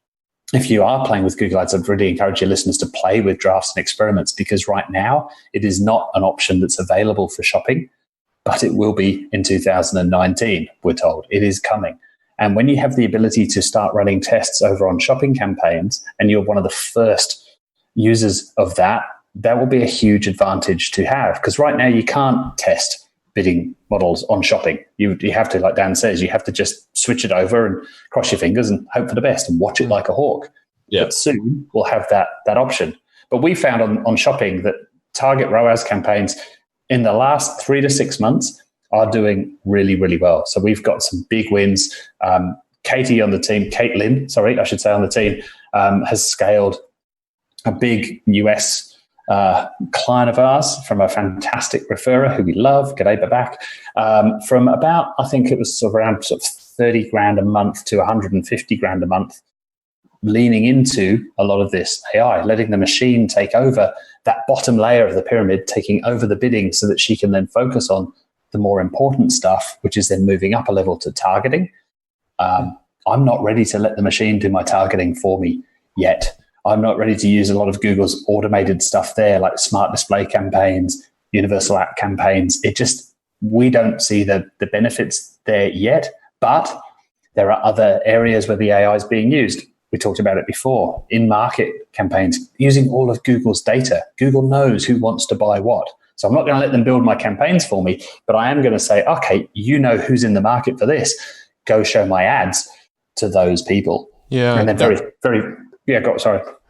if you are playing with Google Ads, I'd really encourage your listeners to play with Drafts and Experiments, because right now it is not an option that's available for shopping, but it will be in 2019, we're told. It is coming. And when you have the ability to start running tests over on shopping campaigns, and you're one of the first users of that will be a huge advantage to have. Because right now you can't test bidding models on shopping. You have to, like Dan says, you have to just switch it over and cross your fingers and hope for the best and watch it like a hawk. Yeah. But soon we'll have that option. But we found on shopping that target ROAS campaigns in the last 3 to 6 months are doing really, really well. So we've got some big wins. Caitlin, I should say, on the team, has scaled a big US client of ours from a fantastic referrer who we love, G'day Babak, from about, I think it was sort of around 30 grand a month to 150 grand a month, leaning into a lot of this AI, letting the machine take over that bottom layer of the pyramid, taking over the bidding so that she can then focus on the more important stuff, which is then moving up a level to targeting. I'm not ready to let the machine do my targeting for me yet. I'm not ready to use a lot of Google's automated stuff there, like smart display campaigns, universal app campaigns. We don't see the benefits there yet, but there are other areas where the AI is being used. We talked about it before, in-market campaigns, using all of Google's data. Google knows who wants to buy what. So I'm not going to let them build my campaigns for me, but I am going to say, okay, you know who's in the market for this. Go show my ads to those people. Yeah. And then sorry.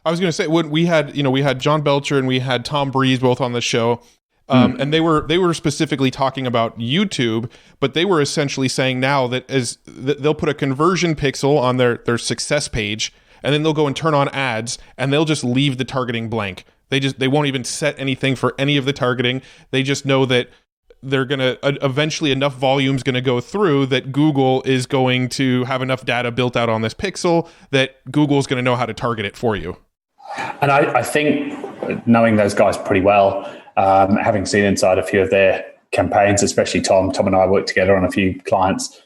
I was going to say, when we had John Belcher and we had Tom Breeze both on the show, and they were specifically talking about YouTube, but they were essentially saying now that they'll put a conversion pixel on their success page, and then they'll go and turn on ads, and they'll just leave the targeting blank. They won't even set anything for any of the targeting. They just know that they're going to eventually enough volume's going to go through that Google is going to have enough data built out on this pixel that Google's going to know how to target it for you. And I think, knowing those guys pretty well, having seen inside a few of their campaigns, especially Tom and I worked together on a few clients,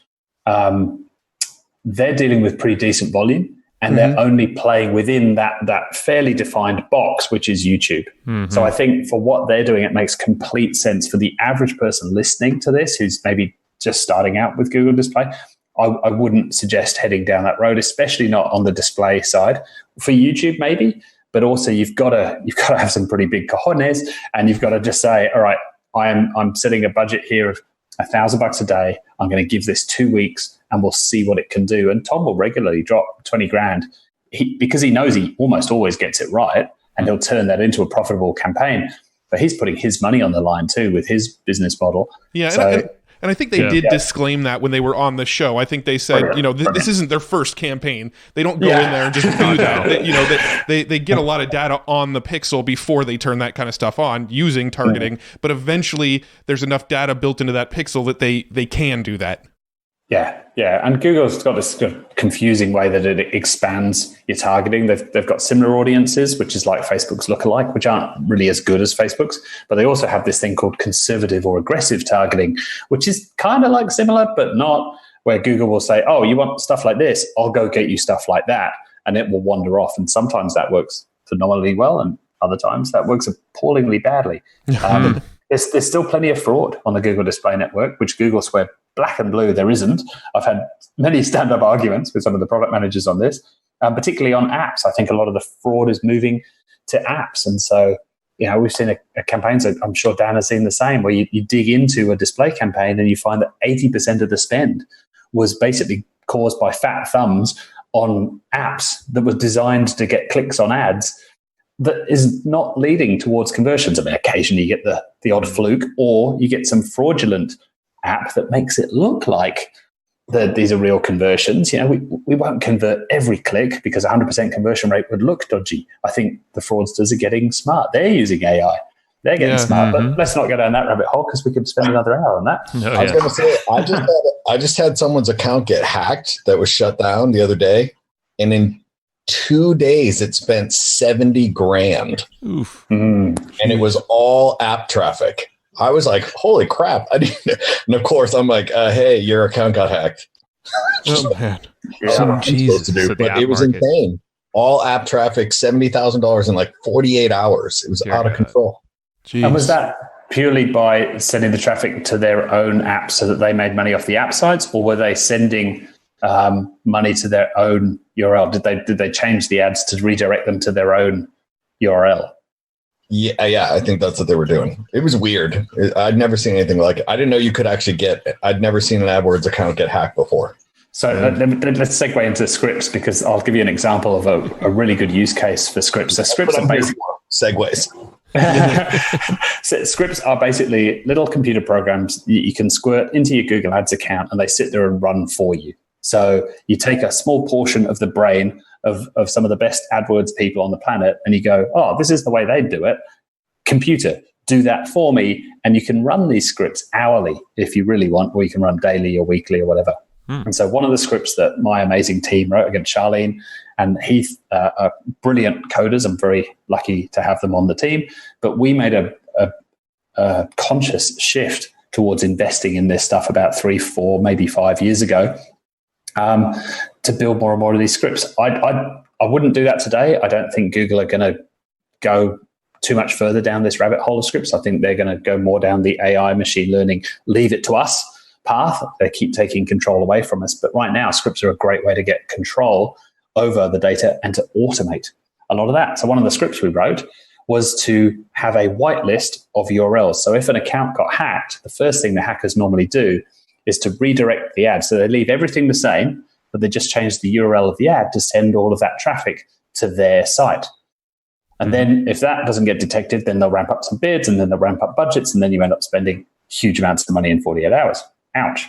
they're dealing with pretty decent volume, and they're only playing within that fairly defined box, which is YouTube. So I think for what they're doing, it makes complete sense for the average person listening to this who's maybe just starting out with Google Display. I wouldn't suggest heading down that road, especially not on the display side. For YouTube, maybe, but also you've got to have some pretty big cojones, and you've got to just say, all right, I'm setting a budget here of $1,000 a day. I'm going to give this 2 weeks, and we'll see what it can do. And Tom will regularly drop 20 grand because he knows he almost always gets it right, and he'll turn that into a profitable campaign. But he's putting his money on the line too with his business model. Yeah. So, and I think they did disclaim that when they were on the show. I think they said, this isn't their first campaign. They don't go in there and just do that. They get a lot of data on the pixel before they turn that kind of stuff on using targeting. But eventually there's enough data built into that pixel that they can do that. Yeah. And Google's got this confusing way that it expands your targeting. They've got similar audiences, which is like Facebook's lookalike, which aren't really as good as Facebook's. But they also have this thing called conservative or aggressive targeting, which is kind of like similar, but not, where Google will say, oh, you want stuff like this? I'll go get you stuff like that. And it will wander off. And sometimes that works phenomenally well, and other times that works appallingly badly. There's still plenty of fraud on the Google Display Network, which Google swear black and blue there isn't. I've had many stand-up arguments with some of the product managers on this, particularly on apps. I think a lot of the fraud is moving to apps. And so, we've seen a campaign, so I'm sure Dan has seen the same, where you dig into a display campaign and you find that 80% of the spend was basically caused by fat thumbs on apps that were designed to get clicks on ads, that is not leading towards conversions. I mean, occasionally you get the odd fluke, or you get some fraudulent app that makes it look like these are real conversions. We won't convert every click because 100% conversion rate would look dodgy. I think the fraudsters are getting smart. They're using AI. They're getting smart, but let's not go down that rabbit hole because we could spend another hour on that. I was going to say, I just had someone's account get hacked that was shut down the other day, and in 2 days it spent 70 grand. Oof. And it was all app traffic. I was like, holy crap. And of course I'm like, hey, your account got hacked. Oh man. But it was insane. All app traffic, $70,000 in like 48 hours. It was out of control. Jeez. And was that purely by sending the traffic to their own apps so that they made money off the app sites, or were they sending money to their own URL? Did they change the ads to redirect them to their own URL? Yeah, I think that's what they were doing. It was weird. I'd never seen anything like it. I didn't know you could actually I'd never seen an AdWords account get hacked before. So let's segue into scripts, because I'll give you an example of a really good use case for scripts. So scripts are basically segues. So scripts are basically little computer programs you can squirt into your Google Ads account, and they sit there and run for you. So you take a small portion of the brain of some of the best AdWords people on the planet, and you go, oh, this is the way they do it. Computer, do that for me. And you can run these scripts hourly if you really want, or you can run daily or weekly or whatever. And so one of the scripts that my amazing team wrote, again, Charlene and Heath are brilliant coders. I'm very lucky to have them on the team. But we made a conscious shift towards investing in this stuff about 3, 4, maybe 5 years ago, to build more and more of these scripts. I wouldn't do that today. I don't think Google are going to go too much further down this rabbit hole of scripts. I think they're going to go more down the AI, machine learning, leave it to us path. They keep taking control away from us. But right now, scripts are a great way to get control over the data and to automate a lot of that. So one of the scripts we wrote was to have a whitelist of URLs. So if an account got hacked, the first thing the hackers normally do is to redirect the ad. So they leave everything the same, but they just change the URL of the ad to send all of that traffic to their site. And then if that doesn't get detected, then they'll ramp up some bids, and then they'll ramp up budgets, and then you end up spending huge amounts of money in 48 hours. Ouch.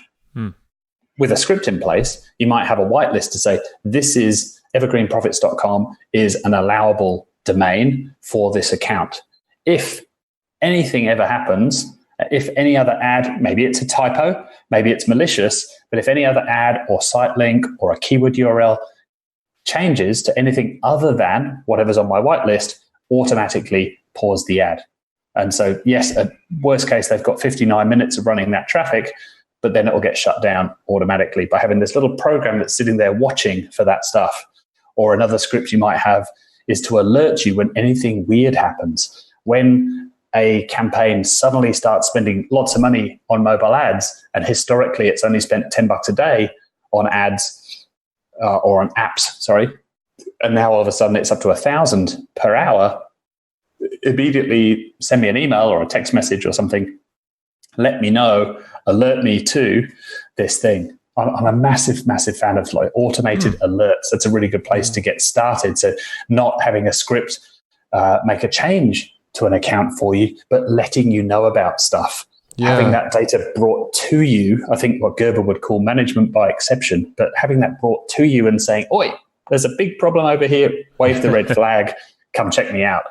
With a script in place, you might have a whitelist to say, this is evergreenprofits.com is an allowable domain for this account. If anything ever happens, if any other ad, maybe it's a typo, maybe it's malicious, but if any other ad or site link or a keyword URL changes to anything other than whatever's on my whitelist, automatically pause the ad. And so, yes, at worst case, they've got 59 minutes of running that traffic, but then it will get shut down automatically by having this little program that's sitting there watching for that stuff. Or another script you might have is to alert you when anything weird happens. When a campaign suddenly starts spending lots of money on mobile ads, and historically it's only spent $10 a day on ads or on apps, sorry, and now all of a sudden it's up to $1,000 per hour, immediately send me an email or a text message or something. Let me know, alert me to this thing. I'm a massive, massive fan of like automated alerts. That's a really good place to get started. So not having a script make a change to an account for you, but letting you know about stuff. Yeah. Having that data brought to you, I think what Gerber would call management by exception, but having that brought to you and saying, oi, there's a big problem over here, wave the red flag, come check me out.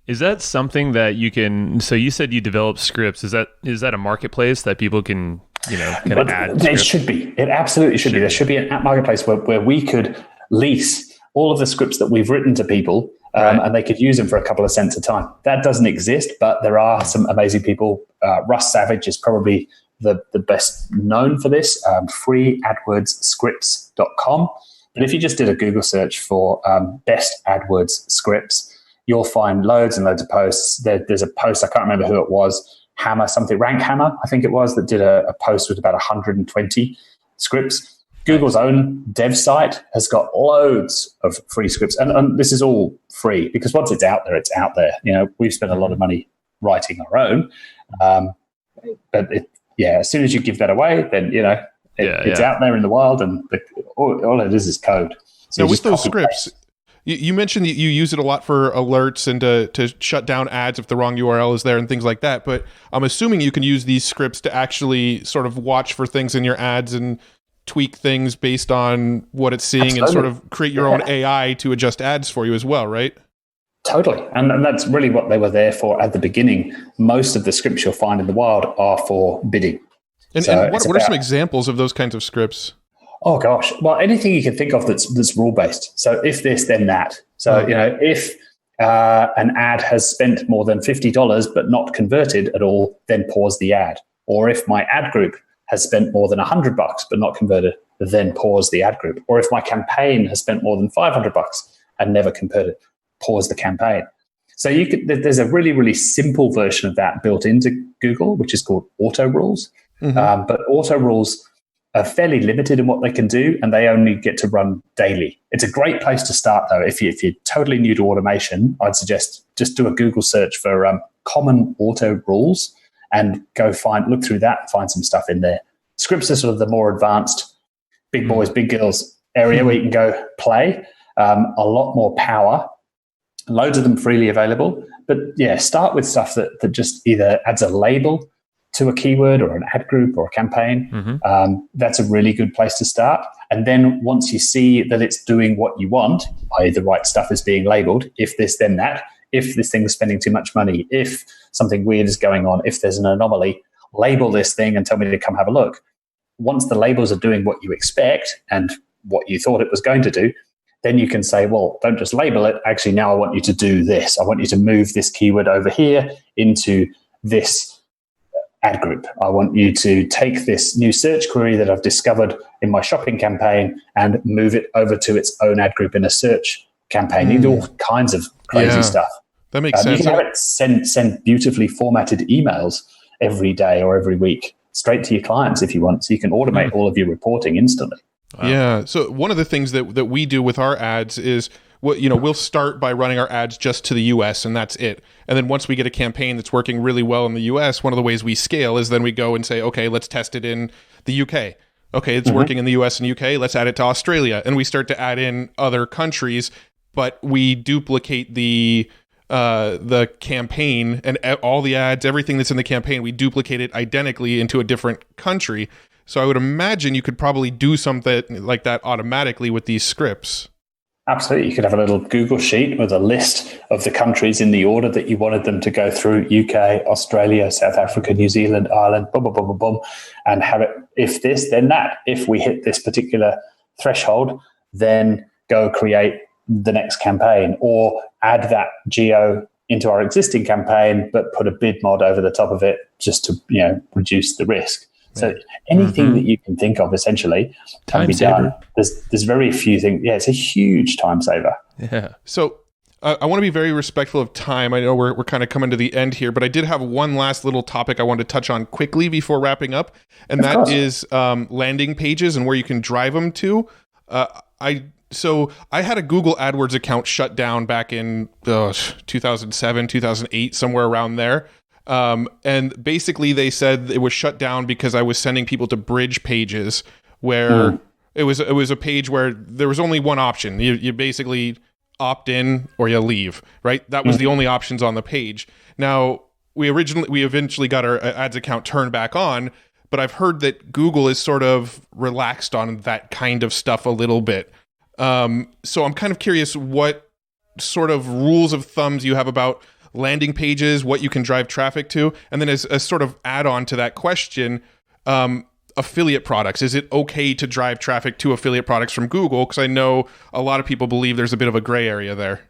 Is that something that you can, so you said you develop scripts, is that a marketplace that people can, kind of add? It should be. It absolutely should be. There should be an app marketplace where we could lease all of the scripts that we've written to people, and they could use them for a couple of cents a time. That doesn't exist, but there are some amazing people. Russ Savage is probably the best known for this, freeadwordsscripts.com. But if you just did a Google search for best AdWords scripts, you'll find loads and loads of posts. There's a post, I can't remember who it was, Rank Hammer, I think it was, that did a post with about 120 scripts. Google's own dev site has got loads of free scripts. And this is all free because once it's out there, it's out there. We've spent a lot of money writing our own. But as soon as you give that away, then, it's out there in the wild, and all it is code. So now with those scripts, you mentioned that you use it a lot for alerts and to shut down ads if the wrong URL is there and things like that. But I'm assuming you can use these scripts to actually sort of watch for things in your ads and tweak things based on what it's seeing. Absolutely. And sort of create your own AI to adjust ads for you as well, right? Totally. And that's really what they were there for at the beginning. Most of the scripts you'll find in the wild are for bidding. And what are some examples of those kinds of scripts? Oh, gosh. Well, anything you can think of that's rule-based. So if this, then that. So, if an ad has spent more than $50 but not converted at all, then pause the ad. Or if my ad group has spent more than $100 but not converted, then pause the ad group. Or if my campaign has spent more than $500 and never converted, pause the campaign. So there's a really, really simple version of that built into Google, which is called auto rules. Mm-hmm. But auto rules are fairly limited in what they can do, and they only get to run daily. It's a great place to start, though. If you're totally new to automation, I'd suggest just do a Google search for common auto rules and go look through that, find some stuff in there. Scripts are sort of the more advanced big boys, big girls area where you can go play. A lot more power loads of them freely available. But yeah, start with stuff that just either adds a label to a keyword or an ad group or a campaign. That's a really good place to start. And then once you see that it's doing what you want, i.e. the right stuff is being labeled, if this, then that, if this thing is spending too much money, if something weird is going on, if there's an anomaly, label this thing and tell me to come have a look. Once the labels are doing what you expect and what you thought it was going to do, then you can say, well, don't just label it. Actually, now I want you to do this. I want you to move this keyword over here into this ad group. I want you to take this new search query that I've discovered in my shopping campaign and move it over to its own ad group in a search campaign. You do all kinds of crazy stuff. That makes sense. You can have it send beautifully formatted emails every day or every week straight to your clients if you want, so you can automate all of your reporting instantly. Wow. Yeah. So one of the things that we do with our ads is, we'll start by running our ads just to the US and that's it. And then once we get a campaign that's working really well in the US, one of the ways we scale is then we go and say, okay, let's test it in the UK. Okay, it's working in the US and UK. Let's add it to Australia. And we start to add in other countries, but we duplicate the campaign and all the ads, everything that's in the campaign, we duplicate it identically into a different country. So I would imagine you could probably do something like that automatically with these scripts. Absolutely. You could have a little Google sheet with a list of the countries in the order that you wanted them to go through: UK, Australia, South Africa, New Zealand, Ireland, boom, boom, boom, boom, boom, and have it, if this, then that. If we hit this particular threshold, then go create the next campaign, or add that geo into our existing campaign, but put a bid mod over the top of it just to reduce the risk. So anything that you can think of essentially can be done. There's very few things. Yeah, it's a huge time saver. Yeah. So I want to be very respectful of time. I know we're kind of coming to the end here, but I did have one last little topic I wanted to touch on quickly before wrapping up, and that is landing pages and where you can drive them to. So I had a Google AdWords account shut down back in 2007, 2008, somewhere around there. And basically they said it was shut down because I was sending people to bridge pages where it was a page where there was only one option. You basically opt in or you leave, right? That was the only options on the page. Now we eventually got our ads account turned back on, but I've heard that Google is sort of relaxed on that kind of stuff a little bit. So I'm kind of curious what sort of rules of thumbs you have about landing pages, what you can drive traffic to, and then as a sort of add-on to that question, affiliate products. Is it okay to drive traffic to affiliate products from Google? Because I know a lot of people believe there's a bit of a gray area there.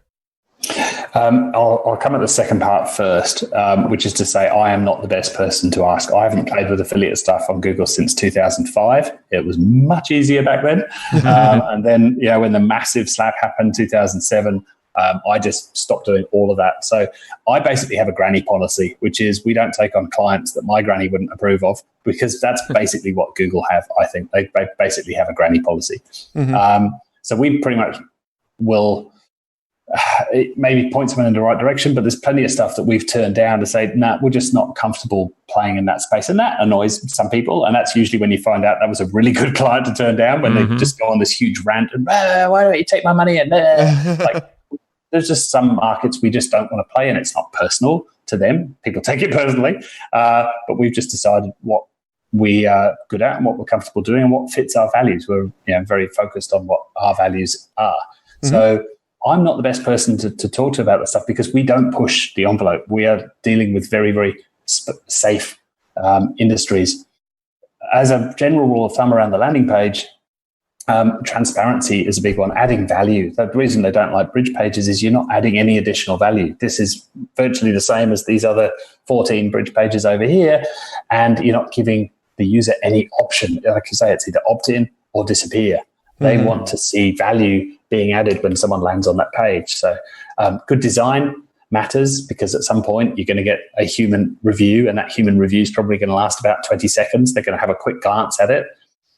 I'll come at the second part first, which is to say I am not the best person to ask. I haven't played with affiliate stuff on Google since 2005. It was much easier back then. And then, when the massive slap happened, 2007, I just stopped doing all of that. So I basically have a granny policy, which is we don't take on clients that my granny wouldn't approve of, because that's basically what Google have, I think. They basically have a granny policy. So we pretty much will... it maybe points them in the right direction, but there's plenty of stuff that we've turned down to say, nah, we're just not comfortable playing in that space. And that annoys some people. And that's usually when you find out that was a really good client to turn down, when they just go on this huge rant and, why don't you take my money? And there's just some markets we just don't want to play in. It's not personal to them. People take it personally. But we've just decided what we are good at and what we're comfortable doing and what fits our values. We're very focused on what our values are. So I'm not the best person to talk to about this stuff, because we don't push the envelope. We are dealing with very, very safe industries. As a general rule of thumb around the landing page, transparency is a big one. Adding value. The reason they don't like bridge pages is you're not adding any additional value. This is virtually the same as these other 14 bridge pages over here, and you're not giving the user any option. Like you say, it's either opt in or disappear. They want to see value being added when someone lands on that page. So good design matters, because at some point you're going to get a human review, and that human review is probably going to last about 20 seconds. They're going to have a quick glance at it.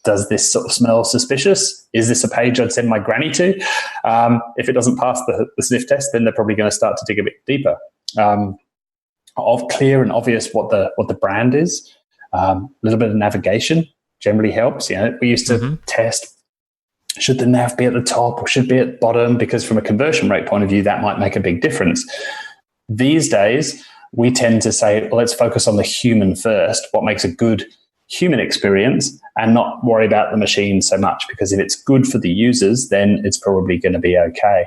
Does this sort of smell suspicious? Is this a page I'd send my granny to? If it doesn't pass the sniff test, then they're probably going to start to dig a bit deeper. Of clear and obvious what the brand is. A little bit of navigation generally helps. We used to test Should the nav be at the top or should be at the bottom? Because from a conversion rate point of view, that might make a big difference. These days, we tend to say, well, let's focus on the human first, what makes a good human experience, and not worry about the machine so much, because if it's good for the users, then it's probably going to be okay.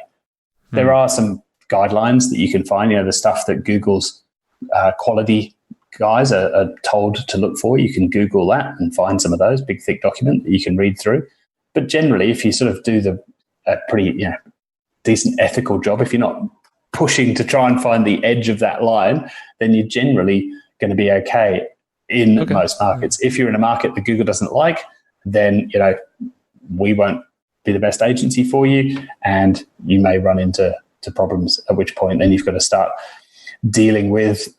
There are some guidelines that you can find, the stuff that Google's quality guys are told to look for. You can Google that and find some of those, big, thick document that you can read through. But generally, if you sort of do a pretty decent ethical job, if you're not pushing to try and find the edge of that line, then you're generally going to be okay in most markets. If you're in a market that Google doesn't like, then we won't be the best agency for you, and you may run into problems. At which point, then you've got to start dealing with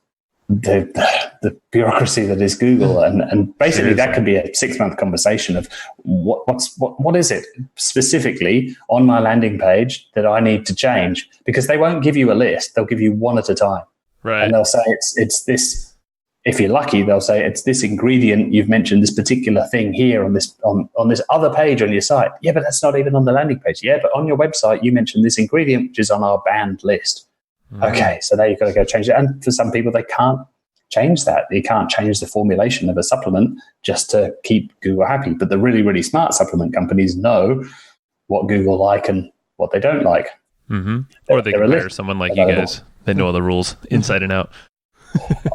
the bureaucracy that is Google, and basically that could be a 6-month conversation of what is it specifically on my landing page that I need to change, because they won't give you a list, they'll give you one at a time, right? And they'll say it's this. If you're lucky, they'll say it's this ingredient you've mentioned, this particular thing here on this on this other page on your site. Yeah, but that's not even on the landing page. Yeah, but on your website you mentioned this ingredient which is on our banned list. Okay, so there you've got to go change it. And for some people, they can't change that. You can't change the formulation of a supplement just to keep Google happy. But the really, really smart supplement companies know what Google like and what they don't like. Or they can hire someone like you guys. They know all the rules inside and out.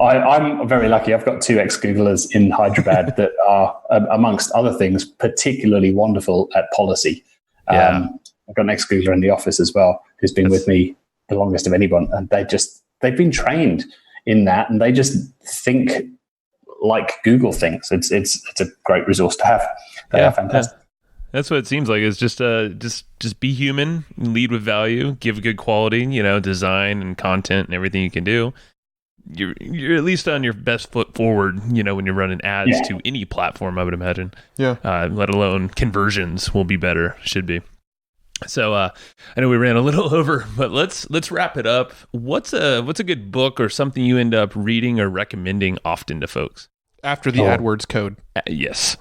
I'm very lucky. I've got 2 ex-Googlers in Hyderabad that are, amongst other things, particularly wonderful at policy. I've got an ex-Googler in the office as well who's been with me the longest of anyone, and they've been trained in that, and they just think like Google thinks. It's a great resource to have. They are fantastic. That's what it seems like. Is just be human, lead with value, give good quality, design and content and everything you can do. You're at least on your best foot forward, when you're running ads to any platform, I would imagine. Yeah. Let alone conversions will be better, should be. So I know we ran a little over, but let's wrap it up. What's a good book or something you end up reading or recommending often to folks? After the AdWords code. Yes.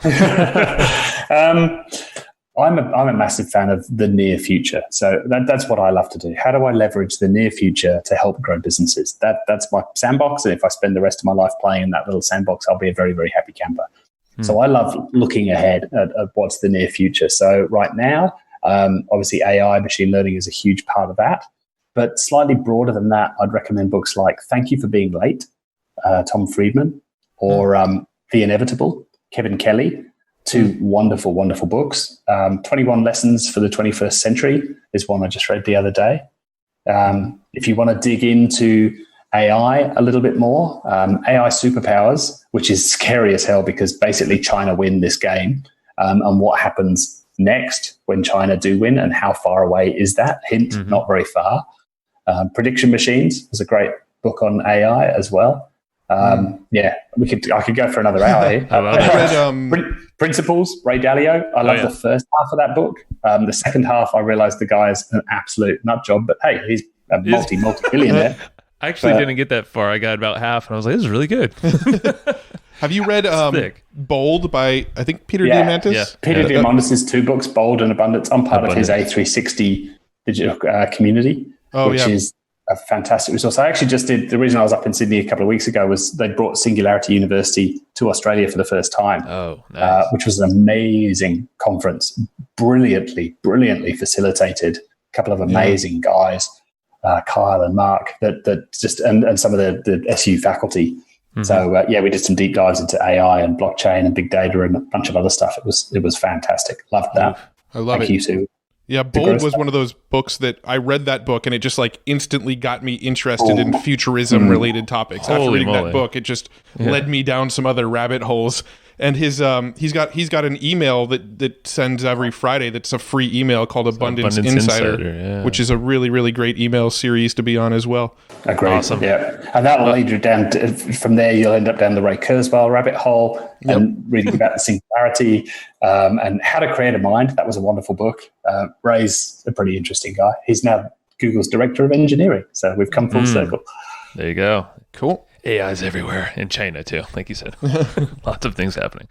I'm a massive fan of the near future. So that's what I love to do. How do I leverage the near future to help grow businesses? That's my sandbox. And if I spend the rest of my life playing in that little sandbox, I'll be a very, very happy camper. So I love looking ahead at what's the near future. So right now, obviously AI, machine learning is a huge part of that. But slightly broader than that, I'd recommend books like Thank You for Being Late, Tom Friedman, or The Inevitable, Kevin Kelly. 2 wonderful, wonderful books. 21 Lessons for the 21st Century is one I just read the other day. If you want to dig into AI a little bit more, AI Superpowers, which is scary as hell because basically China win this game, and what happens next when China do win and how far away is that? Hint, not very far. Prediction Machines is a great book on AI as well. I could go for another hour here. I love it. Principles, Ray Dalio. I love the first half of that book. The second half, I realized the guy is an absolute nut job, but hey, he's a multi-billionaire. I actually didn't get that far. I got about half, and I was like, this is really good. Have you read Bold by, I think, Peter Diamandis? Yeah. Peter Diamandis' 2 books, Bold and Abundance. I'm part of his A360 digital community, which is a fantastic resource. I actually just did, the reason I was up in Sydney a couple of weeks ago was they brought Singularity University to Australia for the first time, which was an amazing conference, brilliantly facilitated. A couple of amazing guys, Kyle and Mark, that just, and some of the SU faculty. So we did some deep dives into AI and blockchain and big data and a bunch of other stuff. It was fantastic. Loved that. I love it. Thank you too. Yeah, Bold was one of those books that I read that book and it just like instantly got me interested in futurism related topics. After reading that book, it just led me down some other rabbit holes. And his he's got an email that sends every Friday that's a free email called Abundance Insider, which is a really, really great email series to be on as well. Great. Awesome. Yeah. And that will lead you down from there. You'll end up down the Ray Kurzweil rabbit hole and reading about the singularity and how to create a mind. That was a wonderful book. Ray's a pretty interesting guy. He's now Google's director of engineering. So we've come full circle. There you go. Cool. AI's everywhere in China too, like you said. Lots of things happening.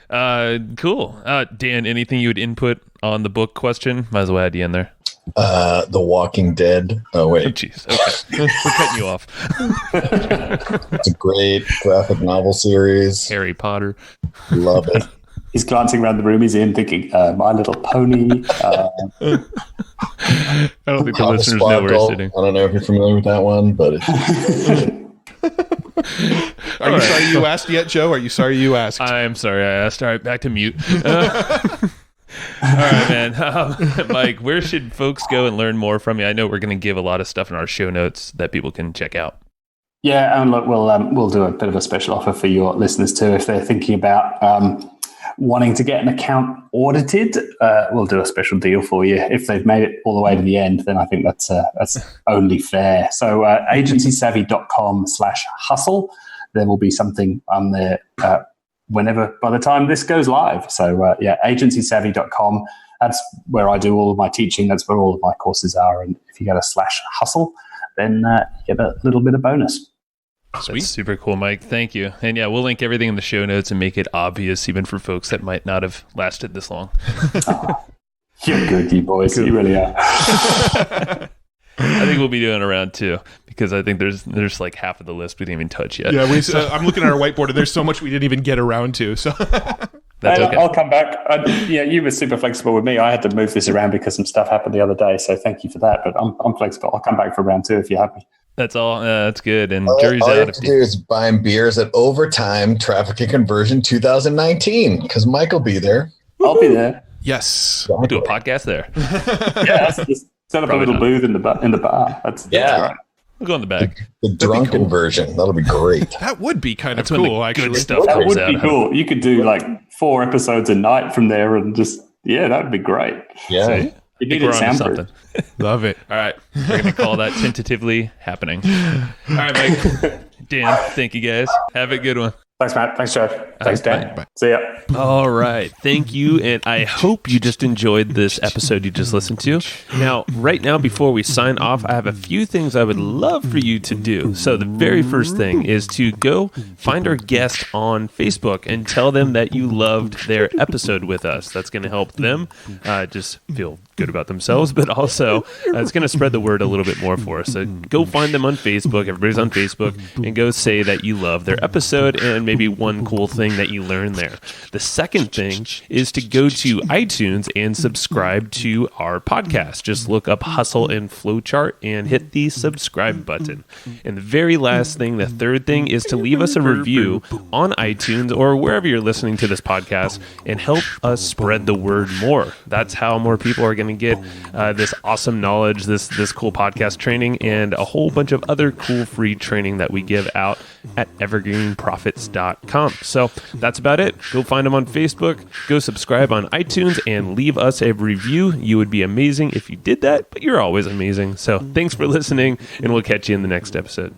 Cool. Dan, anything you would input on the book question? Might as well add you in there. The Walking Dead. Oh, Oh, wait. jeez. Okay. We're cutting you off. It's a great graphic novel series. Harry Potter. Love it. He's glancing around the room. He's in thinking, My Little Pony. I don't think the Papa listeners know where he's Sparkle. sitting. I don't know if you're familiar with that one, but it's Are you sorry you asked yet, Joe? Are you sorry you asked? I'm sorry I asked. All right, back to mute. All right, man. Mike, where should folks go and learn more from you? I know we're going to give a lot of stuff in our show notes that people can check out. Yeah, and look, we'll do a bit of a special offer for your listeners too. If they're thinking about wanting to get an account audited, we'll do a special deal for you. If they've made it all the way to the end, then I think that's only fair. So agencysavvy.com/hustle. There will be something on there whenever, by the time this goes live. So agencysavvy.com. That's where I do all of my teaching. That's where all of my courses are. And if you go to /hustle, then you get a little bit of bonus. Sweet. That's super cool, Mike. Thank you. And yeah, we'll link everything in the show notes and make it obvious even for folks that might not have lasted this long. You're good, you boys. Cool. You really are. I think we'll be doing a round 2 because I think there's like half of the list we didn't even touch yet. Yeah, I'm looking at our whiteboard and there's so much we didn't even get around to. So That's okay. I'll come back. You were super flexible with me. I had to move this around because some stuff happened the other day. So thank you for that. But I'm flexible. I'll come back for round 2 if you're happy. That's all. That's good. And all jury's you out. have to do is buy him beers at Overtime Traffic and Conversion 2019 because Mike will be there. I'll be there. yes. We'll do a podcast there. Yeah, just set up Probably a little not. booth in the bar. That's great. We'll go in the back. The drunken version. That'll be great. That would be kind That's of when cool, the actually. good stuff That comes would out. be cool. You could do like 4 episodes a night from there and just, that would be great. Yeah. See? You I think need we're it on to soundproof. something. Love it. All right. We're going to call that tentatively happening. All right, Mike. Dan, thank you guys. Have a good one. Thanks, Matt. Thanks, Joe. Thanks, Dan. Bye. See ya. All right. Thank you. And I hope you just enjoyed this episode you just listened to. Now, right now, before we sign off, I have a few things I would love for you to do. So the very first thing is to go find our guest on Facebook and tell them that you loved their episode with us. That's going to help them just feel good about themselves, but also it's going to spread the word a little bit more for us. So go find them on Facebook. Everybody's on Facebook, and go say that you love their episode and maybe one cool thing that you learned there. The second thing is to go to iTunes and subscribe to our podcast. Just look up Hustle and Flowchart and hit the subscribe button. And the very last thing, the third thing, is to leave us a review on iTunes or wherever you're listening to this podcast and help us spread the word more. That's how more people are going to get this awesome knowledge, this cool podcast training, and a whole bunch of other cool free training that we give out at evergreenprofits.com. So that's about it. Go find them on Facebook, go subscribe on iTunes, and leave us a review. You would be amazing if you did that, but you're always amazing. So thanks for listening, and we'll catch you in the next episode.